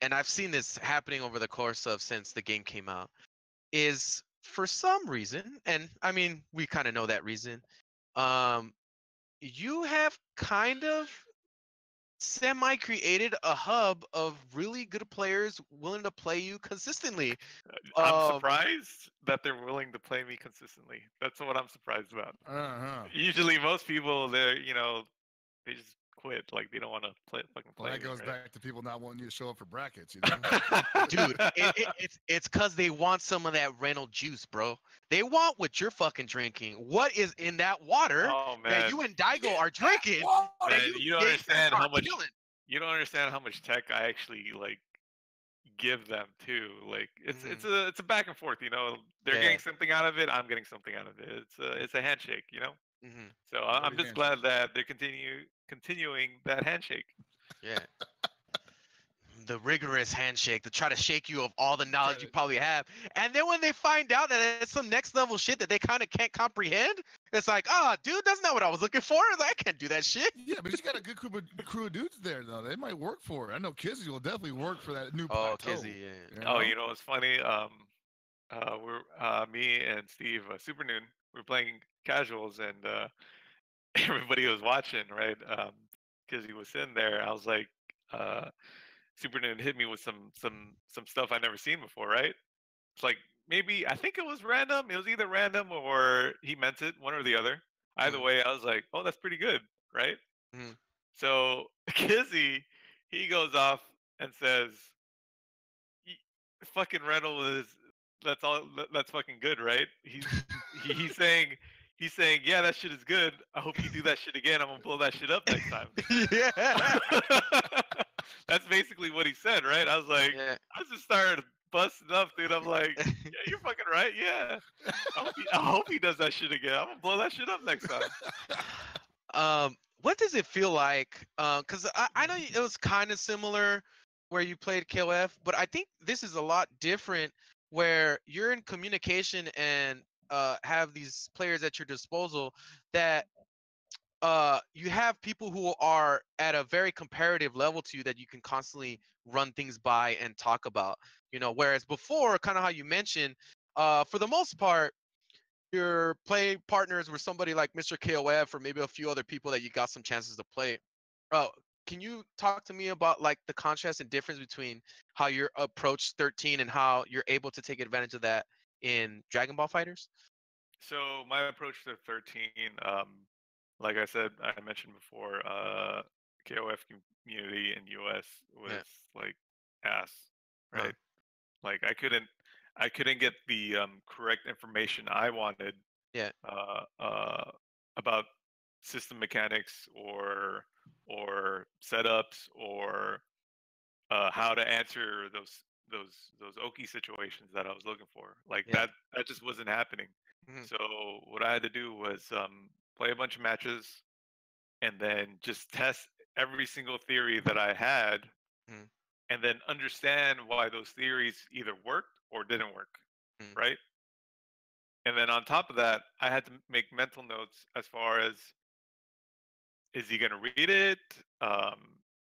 And I've seen this happening over the course of since the game came out, is for some reason, and I mean we kind of know that reason, you have kind of semi-created a hub of really good players willing to play you consistently. I'm surprised that they're willing to play me consistently. That's what I'm surprised about. Usually, most people, they just quit. Like they don't want to fucking play. Well, that goes right? back to people not wanting you to show up for brackets, you know. Dude, it's because they want some of that Reynolds juice, bro. They want what you're fucking drinking. What is in that water Oh that man, you and Daigo are drinking? man, That you don't they understand how are much. killing? You don't understand how much tech I actually like give them too. Like it's a back and forth. They're Yeah. getting something out of it. I'm getting something out of it. It's a handshake. Hmm. So I'm just glad that they're continuing that handshake. Yeah. The rigorous handshake to try to shake you of all the knowledge you probably have. And then when they find out that it's some next level shit that they kind of can't comprehend, it's like, oh, dude, that's not what I was looking for. I can't do that shit. Yeah, but you got a good crew of dudes there, though. They might work for it. I know Kizzy will definitely work for that new plateau. Kizzy, yeah. You know? Oh, you know what's funny? We're me and Steve, Supernoon, we're playing casuals, and everybody was watching, right? Because he was sitting there. I was like, Supernoon hit me with some stuff I never seen before, right? It's like maybe I think it was random. It was either random or he meant it, one or the other. Either way, I was like, oh, that's pretty good, right? Mhm. So Kizzy, he goes off and says, "Fucking Reynolds is that's all that's fucking good, right?" He's saying yeah, that shit is good. I hope you do that shit again. I'm gonna blow that shit up next time. Yeah. That's basically what he said, right? I was like, Yeah. I just started busting up, dude. I'm like, yeah, you're fucking right. Yeah. I hope he does that shit again. I'm gonna blow that shit up next time. What does it feel like? Because I know it was kind of similar where you played KOF, but I think this is a lot different where you're in communication and have these players at your disposal that you have people who are at a very comparative level to you that you can constantly run things by and talk about. Whereas before, kind of how you mentioned, for the most part, your play partners were somebody like Mr. KOF or maybe a few other people that you got some chances to play. Can you talk to me about like the contrast and difference between how you're approached 13 and how you're able to take advantage of that in Dragon Ball Fighters? So my approach to 13, like I said, I mentioned before, KOF community in US was like ass, right? Like I couldn't get the correct information I wanted. Yeah. About system mechanics or setups or how to answer those Oki situations that I was looking for. Like that just wasn't happening. So what I had to do was play a bunch of matches and then just test every single theory that I had, and then understand why those theories either worked or didn't work, right? And then on top of that, I had to make mental notes as far as, is he going to read it?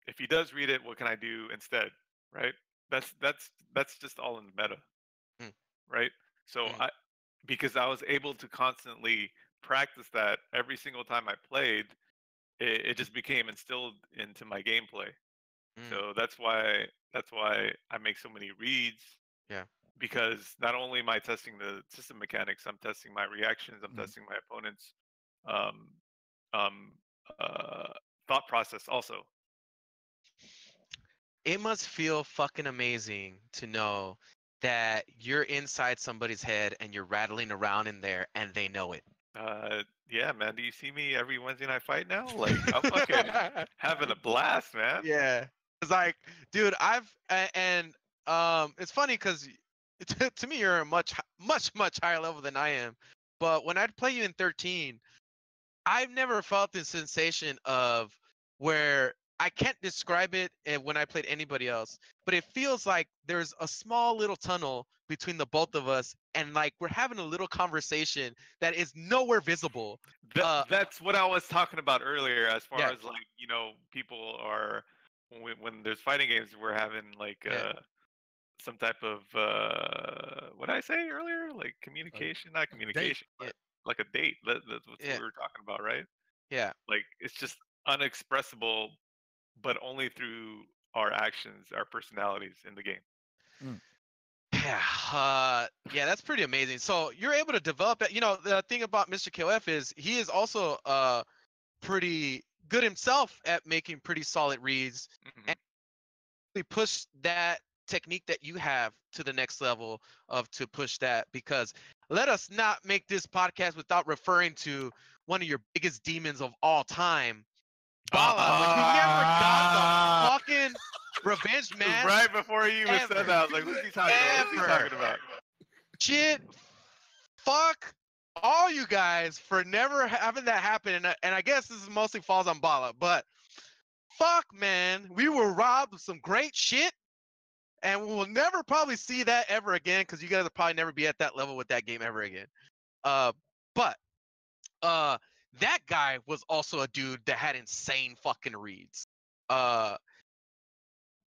If he does read it, what can I do instead? Right? That's just all in the meta, right? So because I was able to constantly practice that every single time I played, it just became instilled into my gameplay. So that's why I make so many reads. Yeah. Because not only am I testing the system mechanics, I'm testing my reactions, I'm testing my opponent's um, thought process also. It must feel fucking amazing to know that you're inside somebody's head and you're rattling around in there and they know it. Yeah, man. Do you see me every Wednesday night fight now? Like I'm fucking having a blast, man. Yeah. It's like, dude, it's funny because to me you're a much higher level than I am. But when I'd play you in 13, I've never felt the sensation of where I can't describe it when I played anybody else, but it feels like there's a small little tunnel between the both of us, and like we're having a little conversation that is nowhere visible. That's what I was talking about earlier, as far as like people are when there's fighting games, we're having like some type of what did I say earlier? Like communication, not communication, but like a date. That's what we were talking about, right? Yeah. Like it's just unexpressible but only through our actions, our personalities in the game. Yeah, that's pretty amazing. So you're able to develop it. You know, the thing about Mr. KOF is he is also pretty good himself at making pretty solid reads, and we push that technique that you have to the next level of to push that, because let us not make this podcast without referring to one of your biggest demons of all time, Bala, when you never got the fucking revenge man. Right before he even ever, said that, I was like, who's he talking about? Who's he talking about? Shit, fuck all you guys for never having that happen. And I guess this mostly falls on Bala, but fuck, man, we were robbed of some great shit, and we will never probably see that ever again, because you guys will probably never be at that level with that game ever again. But that guy was also a dude that had insane fucking reads. And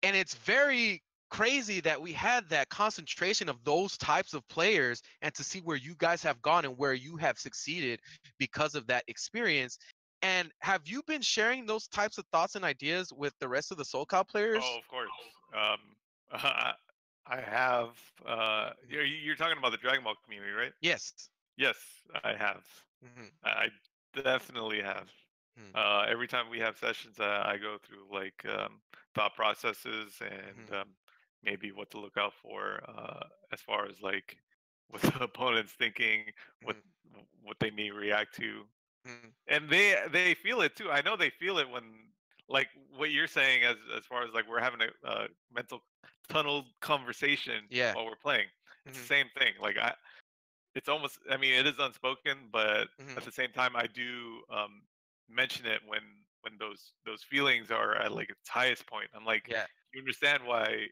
it's very crazy that we had that concentration of those types of players, and to see where you guys have gone and where you have succeeded because of that experience. And have you been sharing those types of thoughts and ideas with the rest of the SoulCal players? Oh, of course. I have. You're talking about the Dragon Ball community, right? Yes. Yes, I have. I definitely have. Every time we have sessions, I go through like thought processes and maybe what to look out for as far as like what the opponent's thinking, what they may react to, and they feel it too. I know they feel it when, like what you're saying, as far as like we're having a mental tunnel conversation while we're playing. It's the same thing. Like it's almost, I mean, it is unspoken, but at the same time, I do mention it when those feelings are at like its highest point. I'm like, you understand why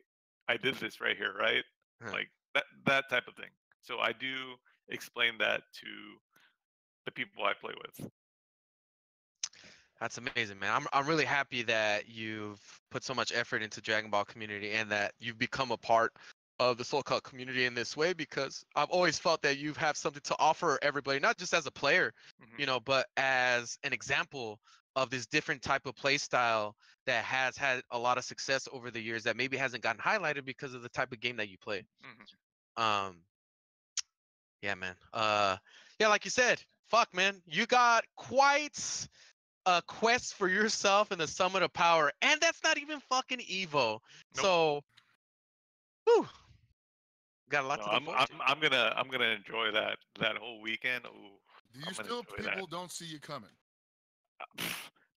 I did this right here, right? Like that type of thing. So I do explain that to the people I play with. That's amazing, man. I'm really happy that you've put so much effort into Dragon Ball community, and that you've become a part of the Soul Cut community in this way, because I've always felt that you have something to offer everybody, not just as a player, you know, but as an example of this different type of play style that has had a lot of success over the years, that maybe hasn't gotten highlighted because of the type of game that you play. Yeah, man. Yeah, like you said, fuck, man, you got quite a quest for yourself in the Summit of Power, and that's not even fucking Evo. So, whew, got a lot to look forward to. I'm gonna enjoy that whole weekend. Ooh, do you still people don't see you coming?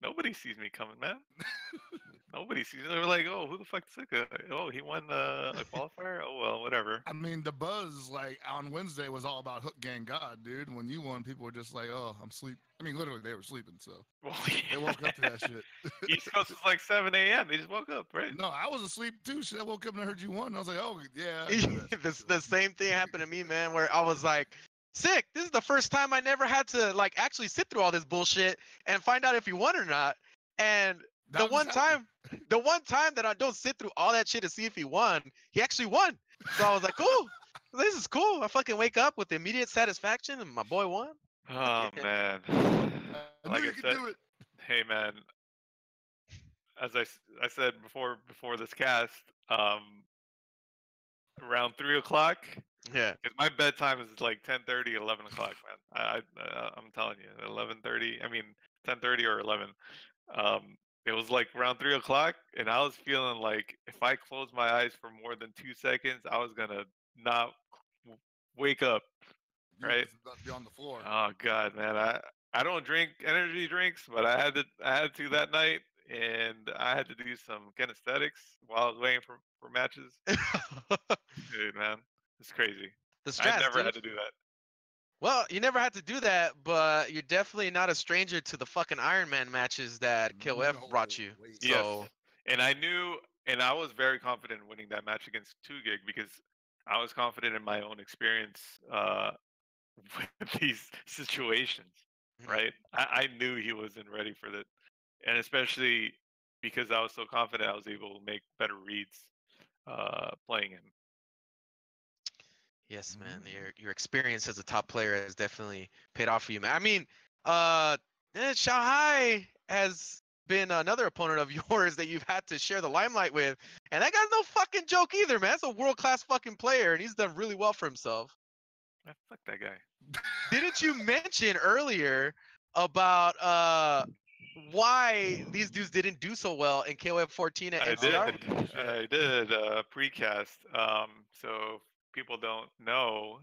Nobody sees me coming, man. Nobody sees. They're like, oh, who the fuck's Sika? Oh, he won a qualifier. Oh well, whatever. I mean, the buzz like on Wednesday was all about Hook Gang God, dude. When you won, people were just like, oh, I'm sleep. I mean, literally, they were sleeping, so they woke up to that shit. East Coast is like 7 a.m. They just woke up, right? No, I was asleep too. Shit, I woke up and I heard you won. And I was like, oh yeah. The same thing happened to me, man. Where I was like, sick. This is the first time I never had to like actually sit through all this bullshit and find out if you won or not. And the one time that I don't sit through all that shit to see if he won, he actually won. So I was like, cool. This is cool. I fucking wake up with immediate satisfaction, and my boy won. Oh man. Like I said, hey man. As I said before this cast, around 3 o'clock. Yeah. Because my bedtime is like 10:30, 11 o'clock, man. I'm telling you, 11:30. I mean, 10:30 or 11. It was like around 3 o'clock, and I was feeling like if I closed my eyes for more than 2 seconds, I was gonna not wake up. Right? Be on the floor. Oh God, man. I don't drink energy drinks, but I had to that night, and I had to do some kinesthetics while I was waiting for matches. Dude, man, it's crazy. I never had to do that. Well, you never had to do that, but you're definitely not a stranger to the fucking Iron Man matches that KOF brought you. So. Yes. And I knew, and I was very confident in winning that match against 2Gig because I was confident in my own experience with these situations, right? I knew he wasn't ready for that. And especially because I was so confident, I was able to make better reads playing him. Yes, man. Your experience as a top player has definitely paid off for you, man. I mean, Shanghai has been another opponent of yours that you've had to share the limelight with, and that guy's no fucking joke either, man. That's a world-class fucking player, and he's done really well for himself. Fuck that guy. Didn't you mention earlier about why these dudes didn't do so well in KOF 14 at NCR? I did precast. So people don't know.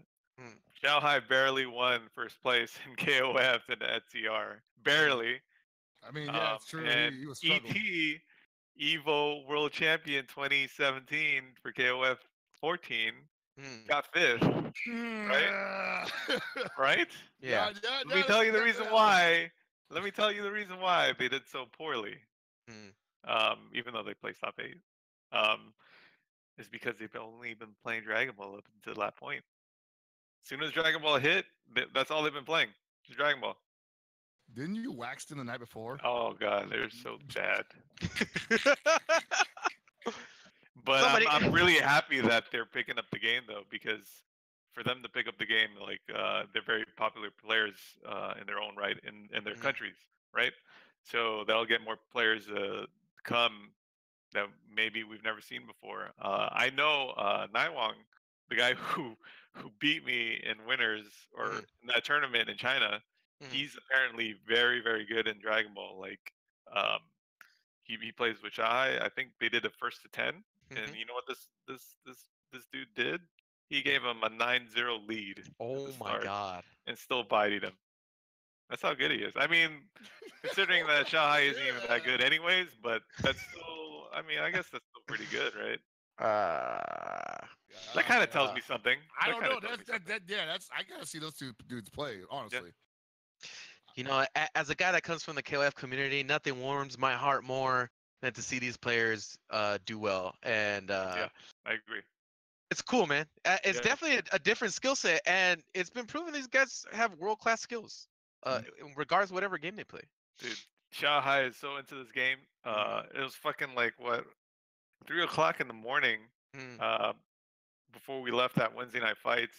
Shanghai barely won first place in KOF and NCR. Barely. I mean, yeah, it's true. And He was struggling. ET, Evo World Champion 2017 for KOF 14, got 5th. Right? Right? Yeah. Let me tell you the reason why. Let me tell you the reason why they did so poorly. Even though they placed top 8. Is because they've only been playing Dragon Ball up until that point. As soon as Dragon Ball hit, that's all they've been playing. Just Dragon Ball. Didn't you wax them the night before? Oh god, they're so bad. But I'm really happy that they're picking up the game though, because for them to pick up the game, like they're very popular players in their own right in their countries, right? So that'll get more players come that maybe we've never seen before. I know Naiwang, the guy who beat me in winners or in that tournament in China. He's apparently very, very good in Dragon Ball. Like, he plays with Shai. I think they did a 1st to 10, and you know what this dude did? He gave him a 9-0 lead. Oh my god! And still bided him. That's how good he is. I mean, considering that Shai isn't even that good, anyways, but that's still. I mean, I guess that's still pretty good, right? That kind of tells me something. I don't know. That's I gotta see those two dudes play. Honestly. Yeah. You know, as a guy that comes from the KOF community, nothing warms my heart more than to see these players do well. And yeah, I agree. It's cool, man. It's definitely a different skill set, and it's been proven these guys have world-class skills, regardless of whatever game they play. Dude, Shanghai is so into this game. It was fucking like, what, 3 o'clock in the morning before we left that Wednesday night fights.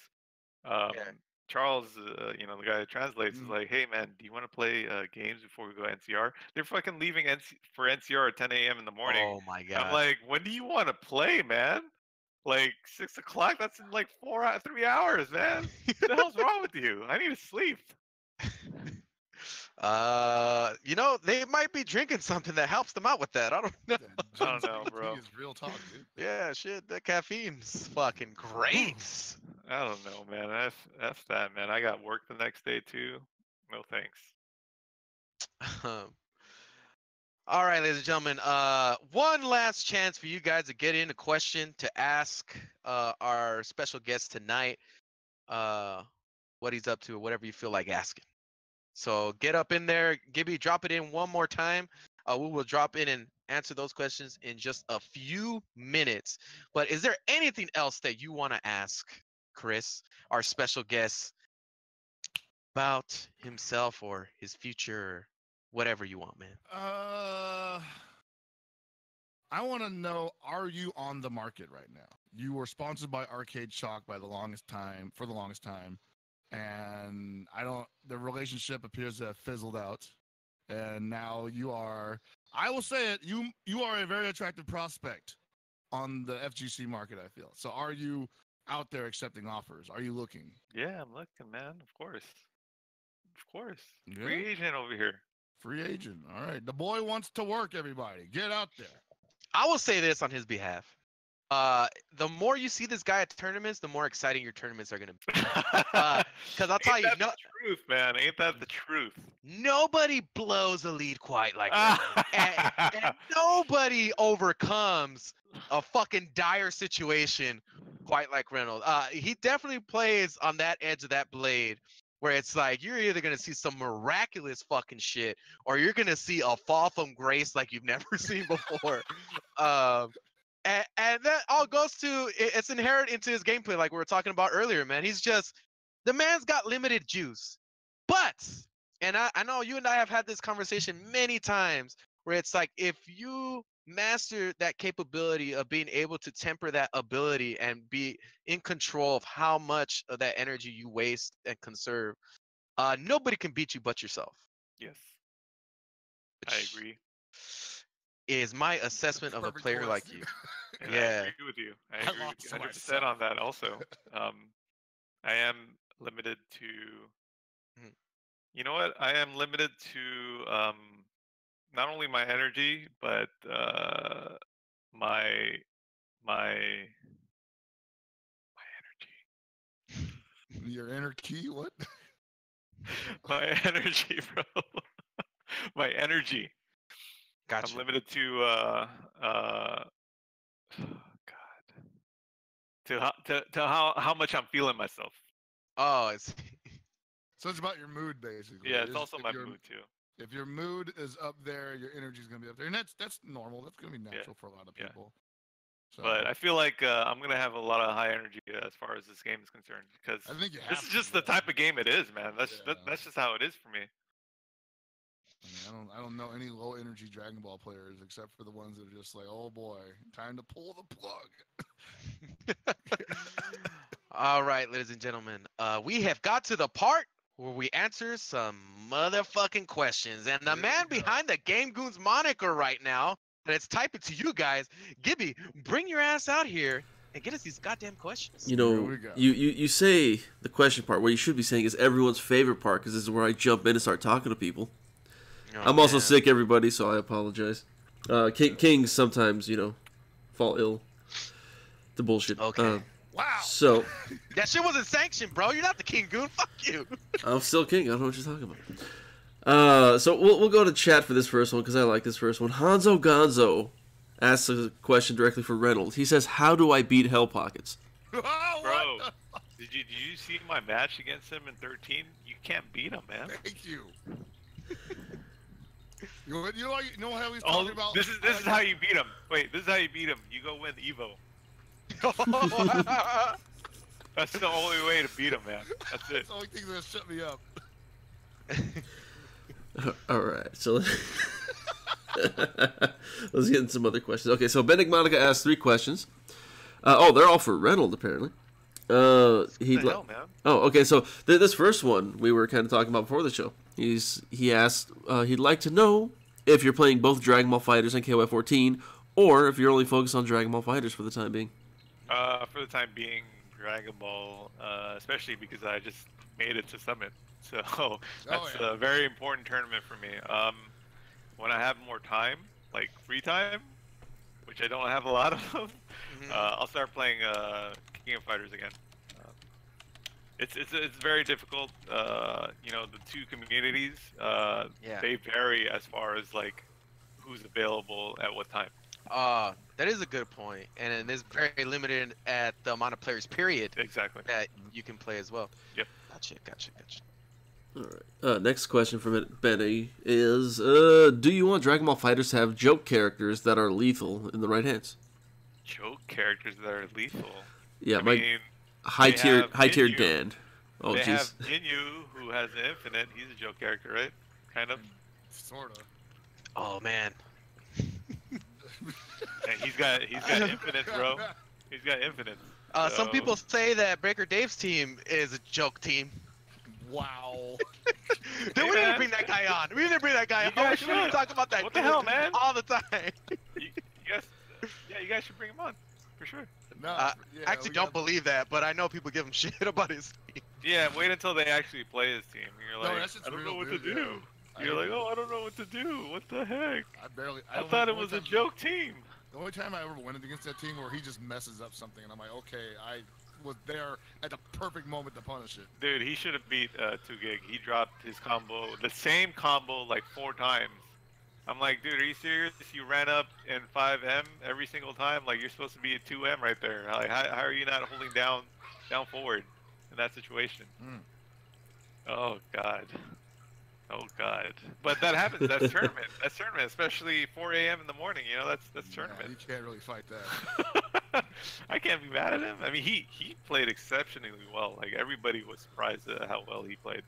Charles, you know, the guy that translates, is like, hey, man, do you want to play games before we go to NCR? They're fucking leaving for NCR at 10 a.m. in the morning. Oh, my God. I'm like, when do you want to play, man? Like, 6 o'clock? That's in like 3 hours, man. What the hell's wrong with you? I need to sleep. You know, they might be drinking something that helps them out with that. I don't know. I don't know, bro. Is real talk, dude. Yeah, shit, that caffeine's fucking great. I don't know, man. That's that, man. I got work the next day too. No thanks. All right, ladies and gentlemen. One last chance for you guys to get in a question to ask our special guest tonight what he's up to or whatever you feel like asking. So get up in there, Gibby, drop it in one more time. We will drop in and answer those questions in just a few minutes. But is there anything else that you want to ask Chris, our special guest, about himself or his future, or whatever you want, man? I want to know, are you on the market right now? You were sponsored by Arcade Shock for the longest time. And the relationship appears to have fizzled out. And now you are, I will say it, you are a very attractive prospect on the FGC market, I feel. So are you out there accepting offers? Are you looking? Yeah, I'm looking, man. Of course. Yeah. Free agent over here. Free agent. All right. The boy wants to work, everybody. Get out there. I will say this on his behalf. The more you see this guy at tournaments, the more exciting your tournaments are going to be. Because I'll tell you, the truth, man. Ain't that the truth? Nobody blows a lead quite like that. and nobody overcomes a fucking dire situation quite like Reynolds. He definitely plays on that edge of that blade where it's like you're either going to see some miraculous fucking shit or you're going to see a fall from grace like you've never seen before. And that all goes to, it's inherent into his gameplay like we were talking about earlier, man. He's just, the man's got limited juice. But, and I know you and I have had this conversation many times where it's like, if you master that capability of being able to temper that ability and be in control of how much of that energy you waste and conserve, nobody can beat you but yourself. Yes. I agree. is my assessment of a Perfect player voice. like you. And Yeah. I agree with you. I I agree with lost you 100% myself. on that also. I am limited to. Mhm. You know what? I am limited to not only my energy, but my my Your inner key, what? my energy, bro. My energy. Gotcha. I'm limited to God, to how much I'm feeling myself. Oh, it's So it's about your mood, basically. Yeah, it's also my mood too. If your mood is up there, your energy's gonna be up there, and that's normal. That's gonna be Yeah, natural for a lot of yeah. people. So But I feel like I'm gonna have a lot of high energy as far as this game is concerned because I think you this have is to, just the yeah. type of game it is, man. Yeah. That's just how it is for me. I mean, I don't know any low energy Dragon Ball players except for the ones that are just like, oh boy, time to pull the plug. all right, ladies and gentlemen. We have got to the part where we answer some motherfucking questions, and the Here man we go. behind the Game Goons moniker right now, and it's typing to you guys, Gibby, bring your ass out here and get us these goddamn questions. You Here know, we go. you say the question part. What you should be saying is everyone's favorite part, because this is where I jump in and start talking to people. Oh, I'm also man. sick, everybody, so I apologize. Kings sometimes, fall ill to bullshit. Okay. Wow. So, That shit wasn't sanctioned, bro. You're not the King Goon. Fuck you. I'm still king. I don't know what you're talking about. So we'll go to chat for this first one because I like this first one. Hanzo Gonzo asks a question directly for Reynolds. He says, "How do I beat Hell Pockets?" Oh, Bro, what did you see my match against him in 13? You can't beat him, man. the- Thank you. You know how he's talking about? This is how you beat him. Wait, this is how you beat him. You go win Evo. That's the only way to beat him, man. That's it. That's the only thing that's shut me up. All right, so let's get into some other questions. Okay, so Benedict Monica asked 3 questions. They're all for Reynolds, apparently. What the hell, man? Oh, okay. So this first one we were kind of talking about before the show. He asked he'd like to know if you're playing both Dragon Ball Fighters and KOF 14, or if you're only focused on Dragon Ball Fighters for the time being. For the time being, Dragon Ball, especially because I just made it to Summit, so that's yeah. a very important tournament for me. When I have more time, like free time, which I don't have a lot of, I'll start playing King of Fighters again. It's very difficult. The two communities, Yeah. they vary as far as like who's available at what time. That is a good point, and it is very limited at the amount of players, period, Exactly. that you can play as well. Yep. Gotcha. All right. Next question from Benny is: do you want Dragon Ball Fighters to have joke characters that are lethal in the right hands? Joke characters that are lethal. Yeah, I my mean, high tier Ginyu. Dan. Oh, they jeez. have Ginyu, who has the infinite. He's a joke character, right? Kind of. Sorta. Oh man. And he's got infinite, bro. He's got infinite. Some So- people say that Breaker Dave's team is a joke team. Wow. Dude, we need to man. bring that guy on. We need to bring that guy You on. guys We need to should. talk about that. What the dude hell, man? All the time. You guys, you guys should bring him on for sure. No, I yeah, actually we don't got- believe that, but I know people give him shit about his team. Yeah, wait until they actually play his team. And you're No, like, that shit's I don't real know what to good, do. yeah. You're like, oh, I don't know what to do. What the heck? I don't- thought the it was only a time- joke team. The only time I ever went against that team where he just messes up something, and I'm like, okay, I was there at the perfect moment to punish it. Dude, he should have beat 2Gig. He dropped his combo, the same combo, like 4 times. I'm like, dude, are you serious? You ran up in 5M every single time? Like, you're supposed to be at 2M right there. Like, how are you not holding down forward in that situation? Mm. Oh, God. Oh, God. But that happens. That's tournament. That's tournament, especially 4 a.m. in the morning. You know, that's Yeah, tournament. you can't really fight that. I can't be mad at him. I mean, he played exceptionally well. Like, everybody was surprised at how well he played,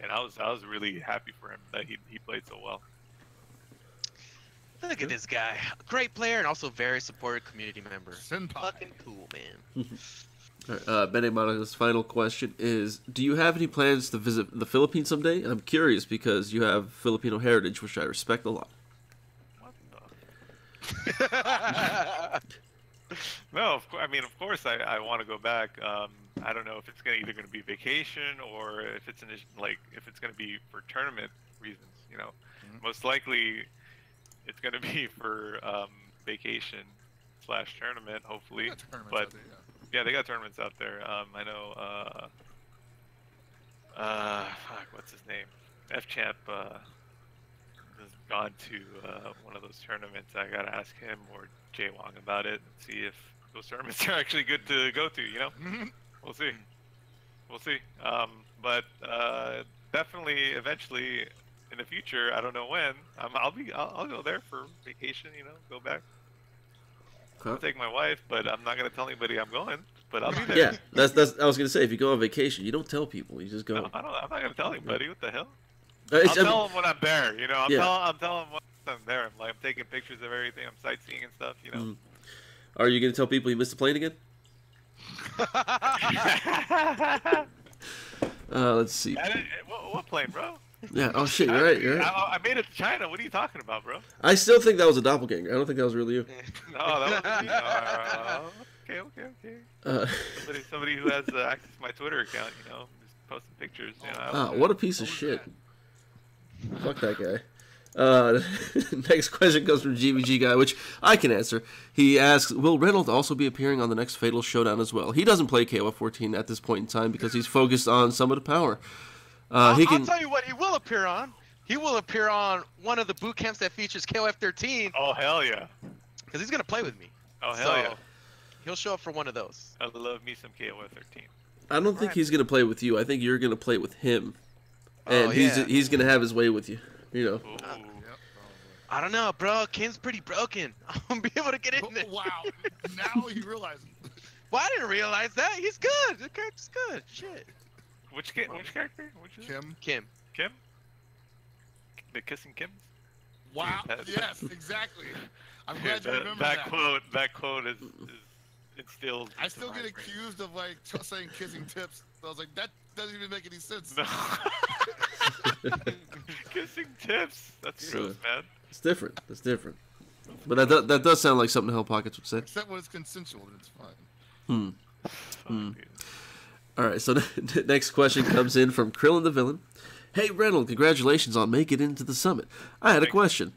and I was really happy for him that he played so well. Look at this guy. Great player and also very supportive community member. Senpai. Fucking cool, man. All right, Benedict Monica's final question is: do you have any plans to visit the Philippines someday? I'm curious because you have Filipino heritage, which I respect a lot. No, I mean, of course, I want to go back. I don't know if it's either gonna be vacation or if it's if it's gonna be for tournament reasons. Most likely it's gonna be for vacation / tournament, hopefully. But yeah, they got tournaments out there. I know. Fuck, what's his name? F Champ has gone to one of those tournaments. I gotta ask him or Jay Wong about it and see if those tournaments are actually good to go to. We'll see. We'll see. But definitely, eventually, in the future, I don't know when. I'll go there for vacation. Go back. I'll take my wife, but I'm not gonna tell anybody I'm going. But I'll be there. Yeah, that's. I was gonna say, if you go on vacation, you don't tell people. You just go. No, I'm not gonna tell anybody. What the hell? I'll tell them when I'm there. I'm telling them when I'm there. I'm taking pictures of everything. I'm sightseeing and stuff. Are you gonna tell people you missed the plane again? Let's see. What plane, bro? Yeah. Oh shit. You're right. I made it to China. What are you talking about, bro? I still think that was a doppelganger. I don't think that was really you. No, that was me. Okay. Somebody who has access to my Twitter account. Just posting pictures. What a piece of shit. Fuck that guy. Next question comes from GVG Guy, which I can answer. He asks, will Reynolds also be appearing on the next Fatal Showdown as well? He doesn't play KOF 14 at this point in time because he's focused on Summit of Power. I'll tell you what he will appear on. He will appear on one of the boot camps that features KOF 13. Oh, hell yeah. Because he's going to play with me. Oh, hell yeah. He'll show up for one of those. I love me some KOF 13. I don't think he's going to play with you. I think you're going to play with him. And he's going to have his way with you. I don't know, bro. Kim's pretty broken. I won't be able to get in there. Wow. Now you realize it. Well, I didn't realize that. He's good. The character's good. Shit. Which character? Kim. Kim? The kissing Kims? Wow. Yes, exactly. I'm glad you remember that. That quote is instilled. I still get accused of saying kissing tips. So I was like, that doesn't even make any sense. No. Kissing tips. That's gross, man. It's different. It's different. But that does sound like something Hell Pockets would say. Except when it's consensual, then it's fine. All right, so the next question comes in from Krillin the Villain. Hey, Reynolds, congratulations on making it into the summit. I had a question.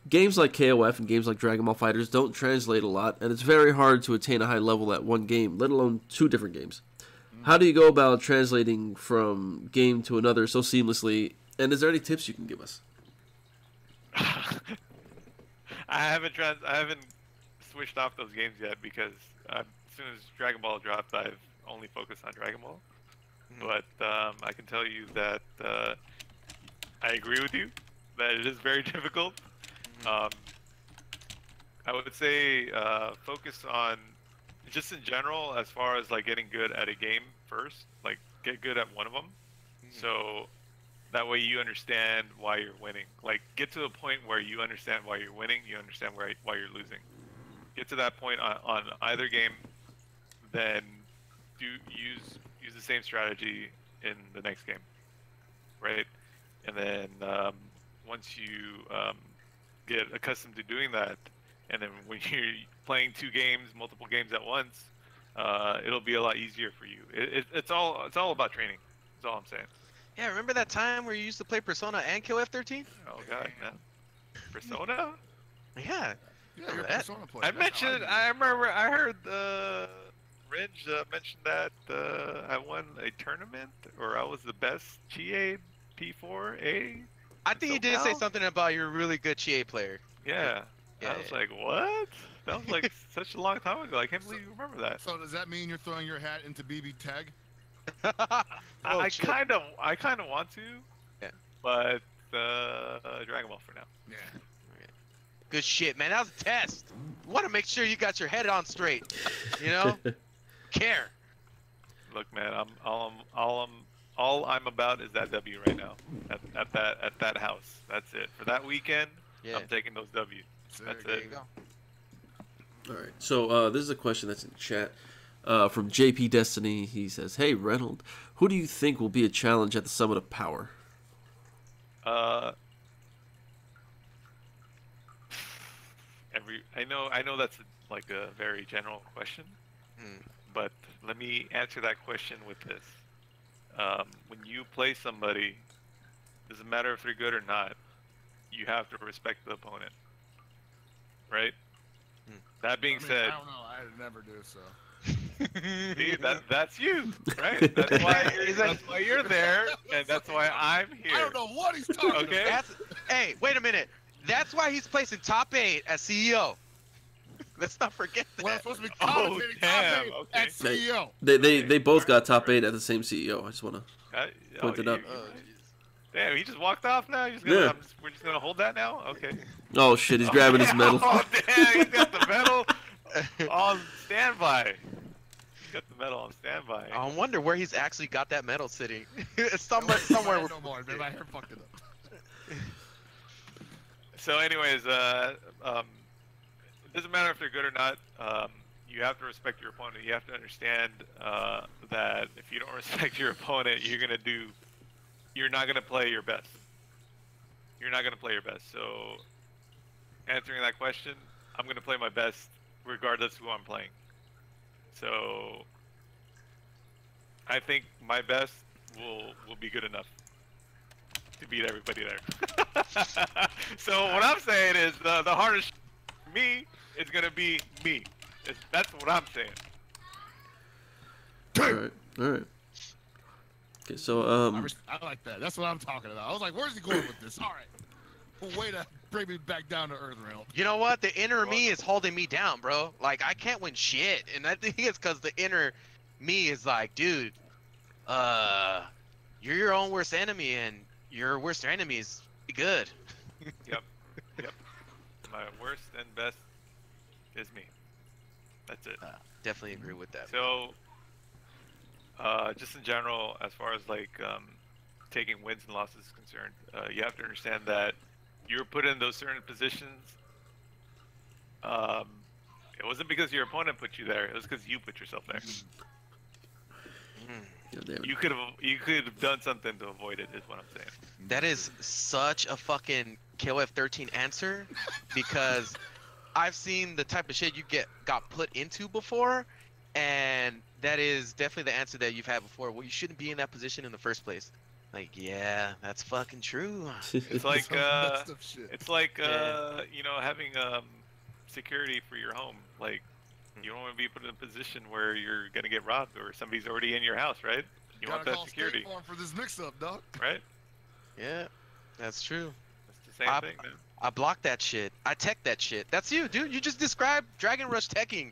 Games like KOF and games like Dragon Ball FighterZ don't translate a lot, and it's very hard to attain a high level at one game, let alone two different games. How do you go about translating from game to another so seamlessly, and is there any tips you can give us? I haven't switched off those games yet because as soon as Dragon Ball dropped, I've only focused on Dragon Ball. But I can tell you that I agree with you that it is very difficult. I would say focus on just in general as far as getting good at a game first, get good at one of them. So that way you understand why you're winning. Get to a point where you understand why you're winning, you understand why you're losing. Get to that point on either game, then use the same strategy in the next game, right? And then once you get accustomed to doing that, and then when you're playing multiple games at once, it'll be a lot easier for you. It's all about training. That's all I'm saying. Yeah, remember that time where you used to play Persona and KOF 13? Oh god, man. Persona? Yeah. Yeah, you're a Persona player. I mentioned. I remember. I heard Ridge mentioned that I won a tournament, or I was the best GA P4A. I think you did say something about you're a really good GA player. Yeah. I was like, what? That was such a long time ago. I can't believe you remember that. So does that mean you're throwing your hat into BB Tag? I kind of want to. Yeah. But Dragon Ball for now. Yeah. Good shit, man. That was a test. You want to make sure you got your head on straight. Care. Look, man. All I'm about is that W right now. At that house. That's it. For that weekend, I'm taking those W's. That's there it. you go. All right. So this is a question that's in chat from JP Destiny. He says, "Hey Reynolds, who do you think will be a challenge at the Summit of Power?" I know that's like a very general question, but let me answer that question with this. When you play somebody, doesn't matter if they're good or not, you have to respect the opponent, right? That being said, I don't know. I never do so. See, that's you, right? That's why you're there, and that's why I'm here. I don't know what he's talking about. Hey, wait a minute. That's why he's placing top 8 as CEO. Let's not forget that. Well, I'm supposed to be commentating top 8 at CEO. They both got top 8 at the same CEO. I just want to point it out. Damn, he just walked off now? We're just going to hold that now? Okay. Oh, shit, he's grabbing his medal. Oh, damn, he's got the medal on standby. He's got the medal on standby. I wonder where he's actually got that medal sitting. somewhere. No more, man. My hair fucked it up. So anyways, it doesn't matter if they're good or not. You have to respect your opponent. You have to understand that if you don't respect your opponent, you're not gonna play your best. You're not gonna play your best. So, answering that question, I'm gonna play my best regardless of who I'm playing. So, I think my best will be good enough to beat everybody there. So what I'm saying is the hardest for me is gonna be me. That's what I'm saying. All right. Okay, so I like that. That's what I'm talking about. I was like, where's he going with this? All right. Way to bring me back down to earth, realm. You know what? The inner me is holding me down, bro. Like, I can't win shit. And I think it's because the inner me is like, dude, you're your own worst enemy, and your worst enemy is good. Yep. My worst and best is me. That's it. Definitely agree with that. So, just in general, as far as like taking wins and losses is concerned, you have to understand that you're put in those certain positions. It wasn't because your opponent put you there; it was because you put yourself there. You could have done something to avoid it. Is what I'm saying. That is such a fucking KOF 13 answer, because I've seen the type of shit you got put into before, and that is definitely the answer that you've had before. Well, you shouldn't be in that position in the first place. Like, yeah, that's fucking true. It's like you know, having security for your home. Like, you don't want to be put in a position where you're gonna get robbed or somebody's already in your house, right? You want that security. State Farm for this mix-up, dog. Right? Yeah, that's true. That's the same thing, man. I block that shit. I tech that shit. That's you, dude. You just described Dragon Rush teching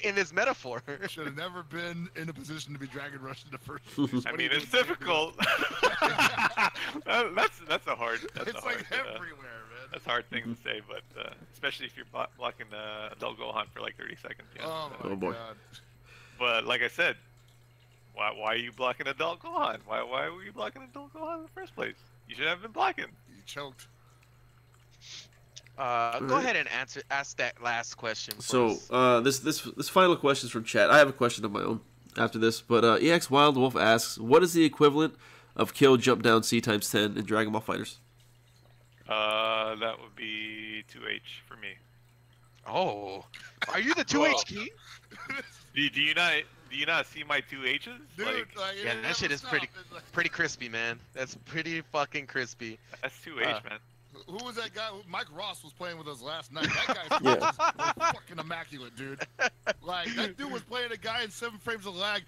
in this metaphor. Should have never been in a position to be Dragon Rushed in the first place. I mean, it's difficult. that's a hard. It's like everywhere, man. That's a hard thing to say, but especially if you're blocking the adult Gohan for like 30 seconds. Yeah. Oh boy. God. But like I said, why are you blocking adult Gohan? Why were you blocking adult Gohan in the first place? You should have been blocking. You choked. Go ahead and ask that last question. So this final question is from chat. I have a question of my own after this, but EX Wild Wolf asks, what is the equivalent of kill jump down C times 10 in Dragon Ball FighterZ? That would be 2H for me. Oh, are you the 2H king? Do you not see my 2H's? Dude, like yeah, that shit is pretty crispy, man. That's pretty fucking crispy. That's 2H, man. Who was that guy? Mike Ross was playing with us last night. That guy was fucking immaculate, dude. Like, that dude was playing a guy in 7 frames of lag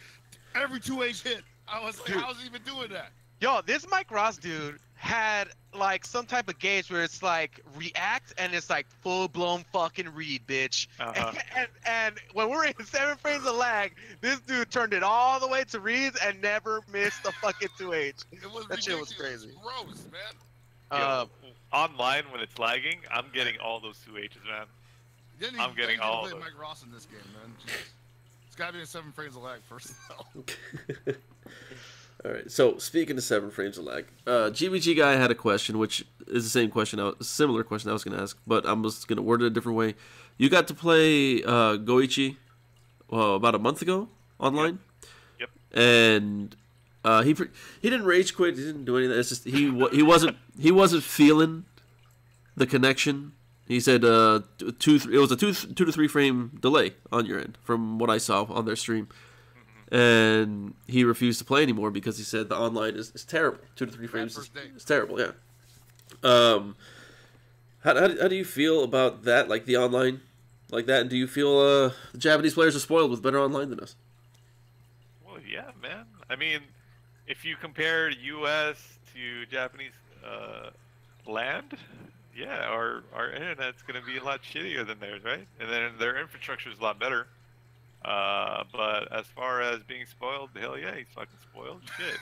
every 2H hit. I was like, how's he even doing that? Yo, this Mike Ross dude had like some type of gauge where it's like react and it's like full blown fucking read, bitch. And when we're in 7 frames of lag, this dude turned it all the way to reads and never missed a fucking 2H. That shit was crazy. Gross, man. Yo, online when it's lagging, I'm getting all those 2H's, man. I'm getting all of them. Mike Ross in this game, man. Jeez. It's gotta be in 7 frames of lag first of all. All right. So speaking of 7 frames of lag, GBG guy had a question, which is the same question, similar question I was going to ask, but I'm just going to word it a different way. You got to play Goichi about a month ago online. Yep. And he didn't rage quit. He didn't do anything. It's just he wasn't feeling the connection He said it was a two to 3 frame delay on your end from what I saw on their stream, and he refused to play anymore because he said the online is terrible. 2 to 3 frames is terrible. Yeah. How do you feel about that? Like the online, like that? And do you feel the Japanese players are spoiled with better online than us? Well, yeah, man. I mean, if you compare U.S. to Japanese land, yeah, our internet's gonna be a lot shittier than theirs, right? And then their infrastructure is a lot better. But as far as being spoiled, hell yeah, he's fucking spoiled. Shit.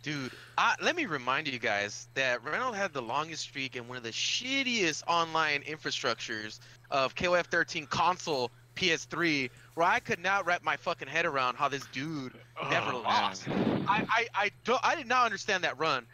Dude, let me remind you guys that Reynolds had the longest streak and one of the shittiest online infrastructures of KOF 13 console PS3, where I could not wrap my fucking head around how this dude never lost. I did not understand that run.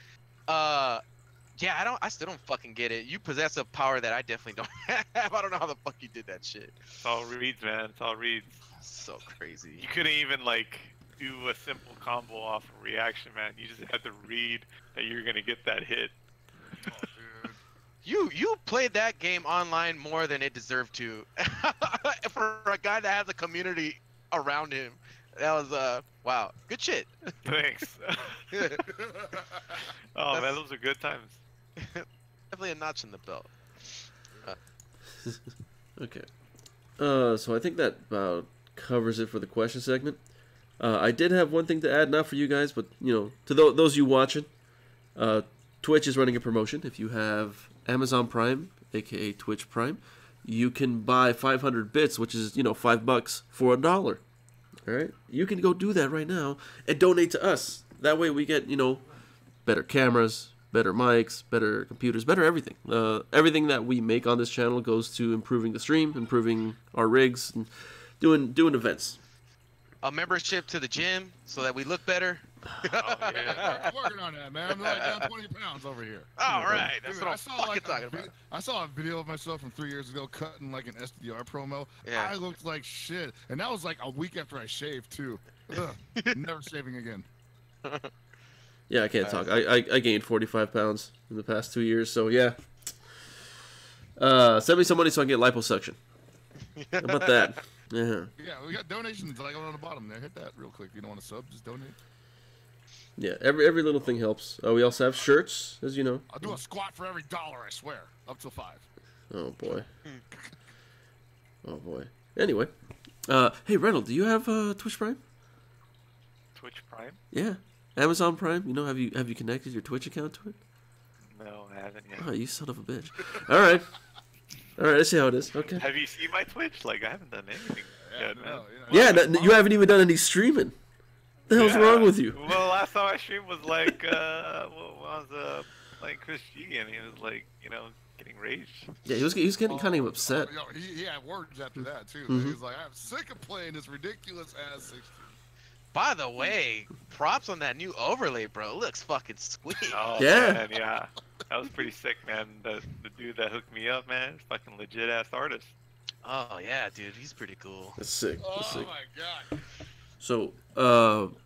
Yeah, I still don't fucking get it. You possess a power that I definitely don't have. I don't know how the fuck you did that shit. It's all reads, man. It's all reads. So crazy. You couldn't even like do a simple combo off a reaction, man. You just had to read that you're gonna get that hit. Oh, dude. You played that game online more than it deserved to. For a guy that has a community around him. That was wow. Good shit. Thanks. Oh man, those are good times. Definitely a notch in the belt. Okay. So I think that about covers it for the question segment. I did have one thing to add, not for you guys, but to those you watching, Twitch is running a promotion. If you have Amazon Prime, aka Twitch Prime, you can buy 500 bits, which is $5 for $1. All right, you can go do that right now and donate to us. That way we get better cameras, better mics, better computers, better everything. Everything that we make on this channel goes to improving the stream, improving our rigs, and doing events. A membership to the gym so that we look better. Oh, yeah. I'm working on that, man. I'm like down 20 pounds over here. All right, that's Dude, what I'm fucking talking about. I saw a video of myself from 3 years ago cutting like an SDR promo. Yeah. I looked like shit, and that was like a week after I shaved too. Ugh, never shaving again. Yeah, I can't talk. I gained 45 pounds in the past 2 years, so yeah. Send me some money so I can get liposuction. How about that? Yeah. Yeah, we got donations like on the bottom there. Hit that real quick. If you don't want to sub, just donate. Yeah, every little thing helps. We also have shirts, as you know. I'll do a squat for every $1, I swear. Up till 5. Oh boy. Oh boy. Anyway, hey Reynolds, do you have Twitch Prime? Twitch Prime? Yeah, Amazon Prime. Have you connected your Twitch account to it? No, I haven't yet. Oh, you son of a bitch. All right. I see how it is. Okay. Have you seen my Twitch? Like, I haven't done anything yet, man. Yeah, you haven't even done any streaming. The hell's wrong with you? Well, last time I streamed was like, was like Chris G, and he was like, getting raged. Yeah, he was getting kind of upset. He had words after that too. Mm-hmm. He was like, "I'm sick of playing this ridiculous ass 16." By the way, props on that new overlay, bro. It looks fucking sweet. Oh, Yeah. Man, yeah. That was pretty sick, man. The dude that hooked me up, man, is fucking legit ass artist. Oh yeah, dude, he's pretty cool. That's sick. That's sick. My god. So,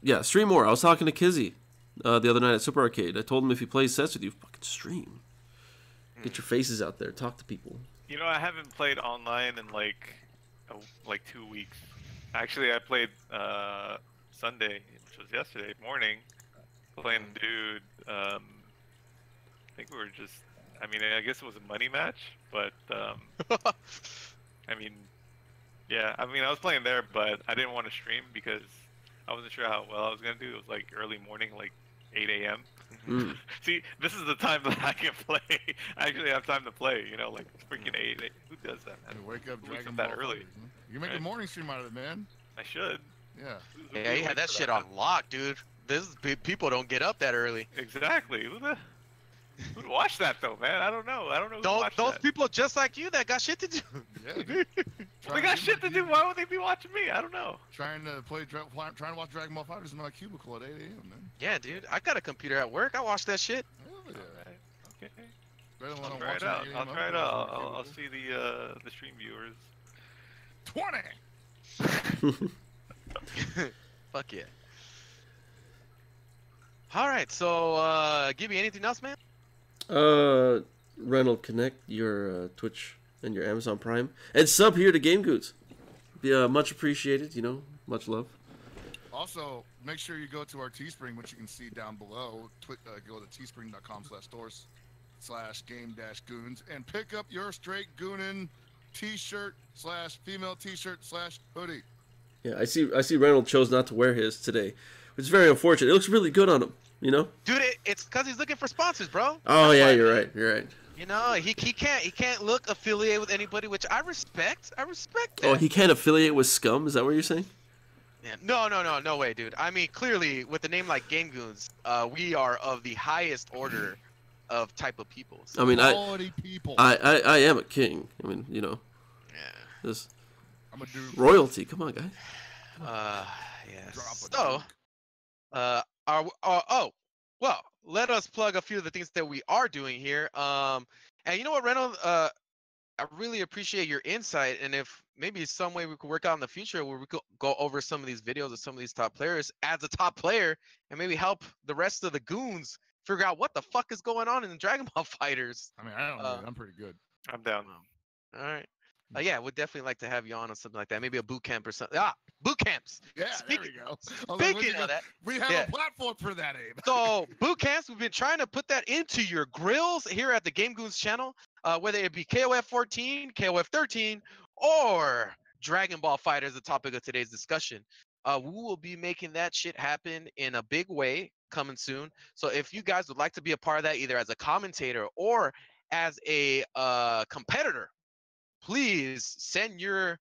yeah, stream more. I was talking to Kizzy the other night at Super Arcade. I told him if he plays sets with you, fucking stream. Get your faces out there. Talk to people. I haven't played online in like 2 weeks. Actually, I played Sunday, which was yesterday morning, playing a dude. I think we were just. I mean, I guess it was a money match, but I mean, yeah. I mean, I was playing there, but I didn't want to stream because I wasn't sure how well I was gonna do. It was like early morning, like 8 a.m. Mm. See, this is the time that I can play. I actually have time to play. Like freaking 8. Who does that, man? You wake up, Who wakes Dragon up that Ball early. Fighters, huh? You make a morning stream out of it, man. I should. Yeah. Yeah, he had that shit on lock, dude. People don't get up that early. Exactly. Who'd watch that though, man? I don't know. Those people just like you that got shit to do. Yeah, dude. They got shit to do. Why would they be watching me? I don't know. Trying to watch Dragon Ball Fighters in my cubicle at 8 a.m. man. Yeah, dude. I got a computer at work. I watch that shit. Hell yeah. Alright, okay. Better than I'll I'm try it watching out. at 8 I'll a.m. try it on out. my I'll cubicle. see the stream viewers. 20. Fuck yeah. All right, so Gibby, anything else, man? Reynold, connect your Twitch and your Amazon Prime and sub here to Game Goods. Be much appreciated. Much love. Also, make sure you go to our Teespring, which you can see down below. Go to teespring.com/stores/game-goons and pick up your straight goonin t-shirt/female t-shirt/hoodie. Yeah, I see. Reynold chose not to wear his today, which is very unfortunate. It looks really good on him. Dude, it's because he's looking for sponsors, bro. Oh That's yeah, why. you're right. He can't look affiliated with anybody, which I respect. I respect that. Oh, he can't affiliate with Scum. Is that what you're saying? Yeah. No way, dude. I mean, clearly, with a name like Game Goons, we are of the highest order of type of people. So. I mean, Quality people. I am a king. I mean, Yeah. This I'm a dude. royalty. Come on, guys. Yeah. So, well, let us plug a few of the things that we are doing here. And you know what, Reynolds? I really appreciate your insight, and if maybe some way we could work out in the future where we could go over some of these videos of some of these top players as a top player, and maybe help the rest of the goons figure out what the fuck is going on in the Dragon Ball Fighters. I mean, I don't know. I'm pretty good. I'm down. All right. Yeah, we'd definitely like to have you on something like that. Maybe a boot camp or something. Boot camps. Yeah, there we go. Speaking of that, we have a platform for that, Abe. So boot camps, we've been trying to put that into your grills here at the Game Goons channel, whether it be KOF 14, KOF 13, or Dragon Ball Fighters, the topic of today's discussion. We will be making that shit happen in a big way coming soon. So if you guys would like to be a part of that, either as a commentator or as a competitor, please send your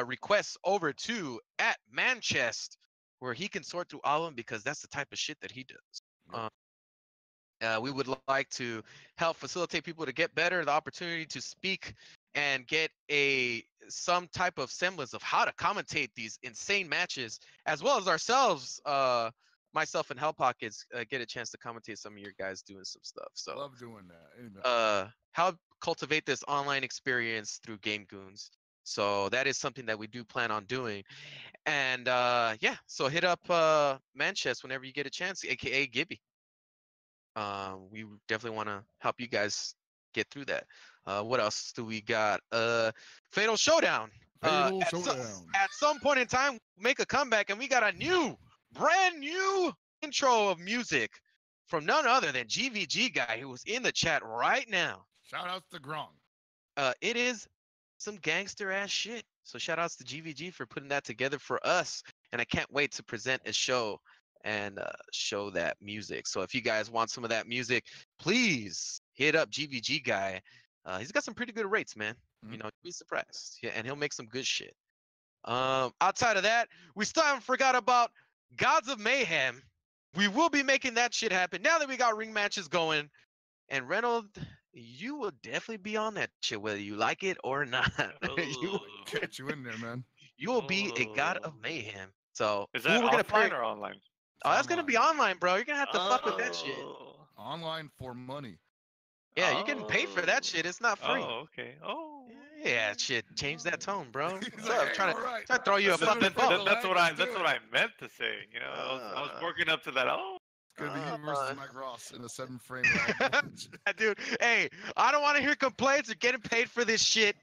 requests over to @Manchest, where he can sort through all of them, because that's the type of shit that he does. We would like to help facilitate people to get better, the opportunity to speak and get some type of semblance of how to commentate these insane matches, as well as ourselves, myself and Hell Pockets, get a chance to commentate some of your guys doing some stuff. So love doing that. Help cultivate this online experience through Game Goons. So that is something that we do plan on doing. And so hit up Manchester whenever you get a chance, aka Gibby. We definitely want to help you guys get through that. What else do we got? Fatal Showdown. At some point in time, make a comeback, and we got a brand new intro of music from none other than GVG guy, who was in the chat right now. Shout outs to Grong. It is some gangster ass shit. So shout outs to GVG for putting that together for us. And I can't wait to present a show and show that music. So if you guys want some of that music, please hit up GVG guy. He's got some pretty good rates, man. Mm-hmm. You'd be surprised. Yeah, and he'll make some good shit. Outside of that, we still haven't forgot about Gods of Mayhem. We will be making that shit happen now that we got ring matches going. And Reynolds, you will definitely be on that shit, whether you like it or not. Get you in there, man. You will be a God of Mayhem. So is that offline or online? Oh, that's gonna be online, bro. You're gonna have to fuck with that shit. Online for money. Yeah, you're getting paid for that shit. It's not free. Oh, okay. Oh. Yeah, shit. Change that tone, bro. He's like, I'm trying to throw you a fucking ball. That's what I meant to say. You know, I was working up to that. Oh. It's gonna be you versus Mike Ross in a 7-frame. Dude, hey, I don't want to hear complaints. You're getting paid for this shit.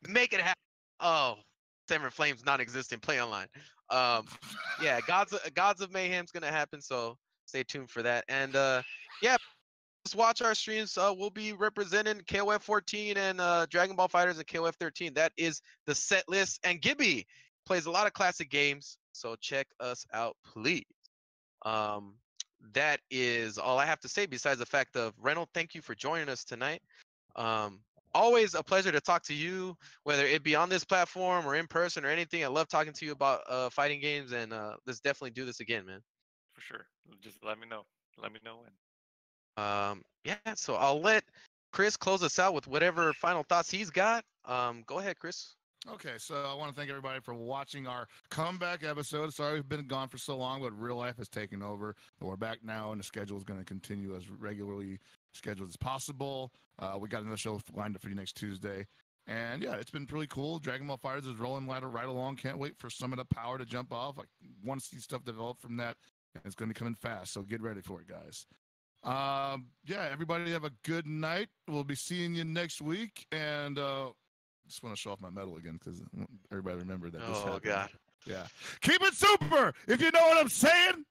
Make it happen. Oh, 7 Flames non-existent. Play online. Yeah, Gods of Mayhem's gonna happen. So stay tuned for that. And just watch our streams. We'll be representing KOF 14 and Dragon Ball Fighters and KOF 13. That is the set list. And Gibby plays a lot of classic games, so check us out, please. That is all I have to say, besides the fact of Reynolds, thank you for joining us tonight. Always a pleasure to talk to you, whether it be on this platform or in person or anything. I love talking to you about fighting games, and let's definitely do this again, man. For sure. Just let me know. Let me know when. So I'll let Chris close us out with whatever final thoughts he's got. Go ahead, Chris. Okay, so I want to thank everybody for watching our comeback episode. Sorry we've been gone for so long, but real life has taken over. But we're back now, and the schedule is going to continue as regularly scheduled as possible. We got another show lined up for you next Tuesday. And yeah, it's been pretty cool. Dragon Ball Fighters is rolling right along. Can't wait for Summit of Power to jump off. I want to see stuff develop from that, and it's going to be coming fast, so get ready for it, guys. Yeah, everybody have a good night. We'll be seeing you next week. And just want to show off my medal again because everybody remember that this happened. God. Yeah. Keep it super, if you know what I'm saying.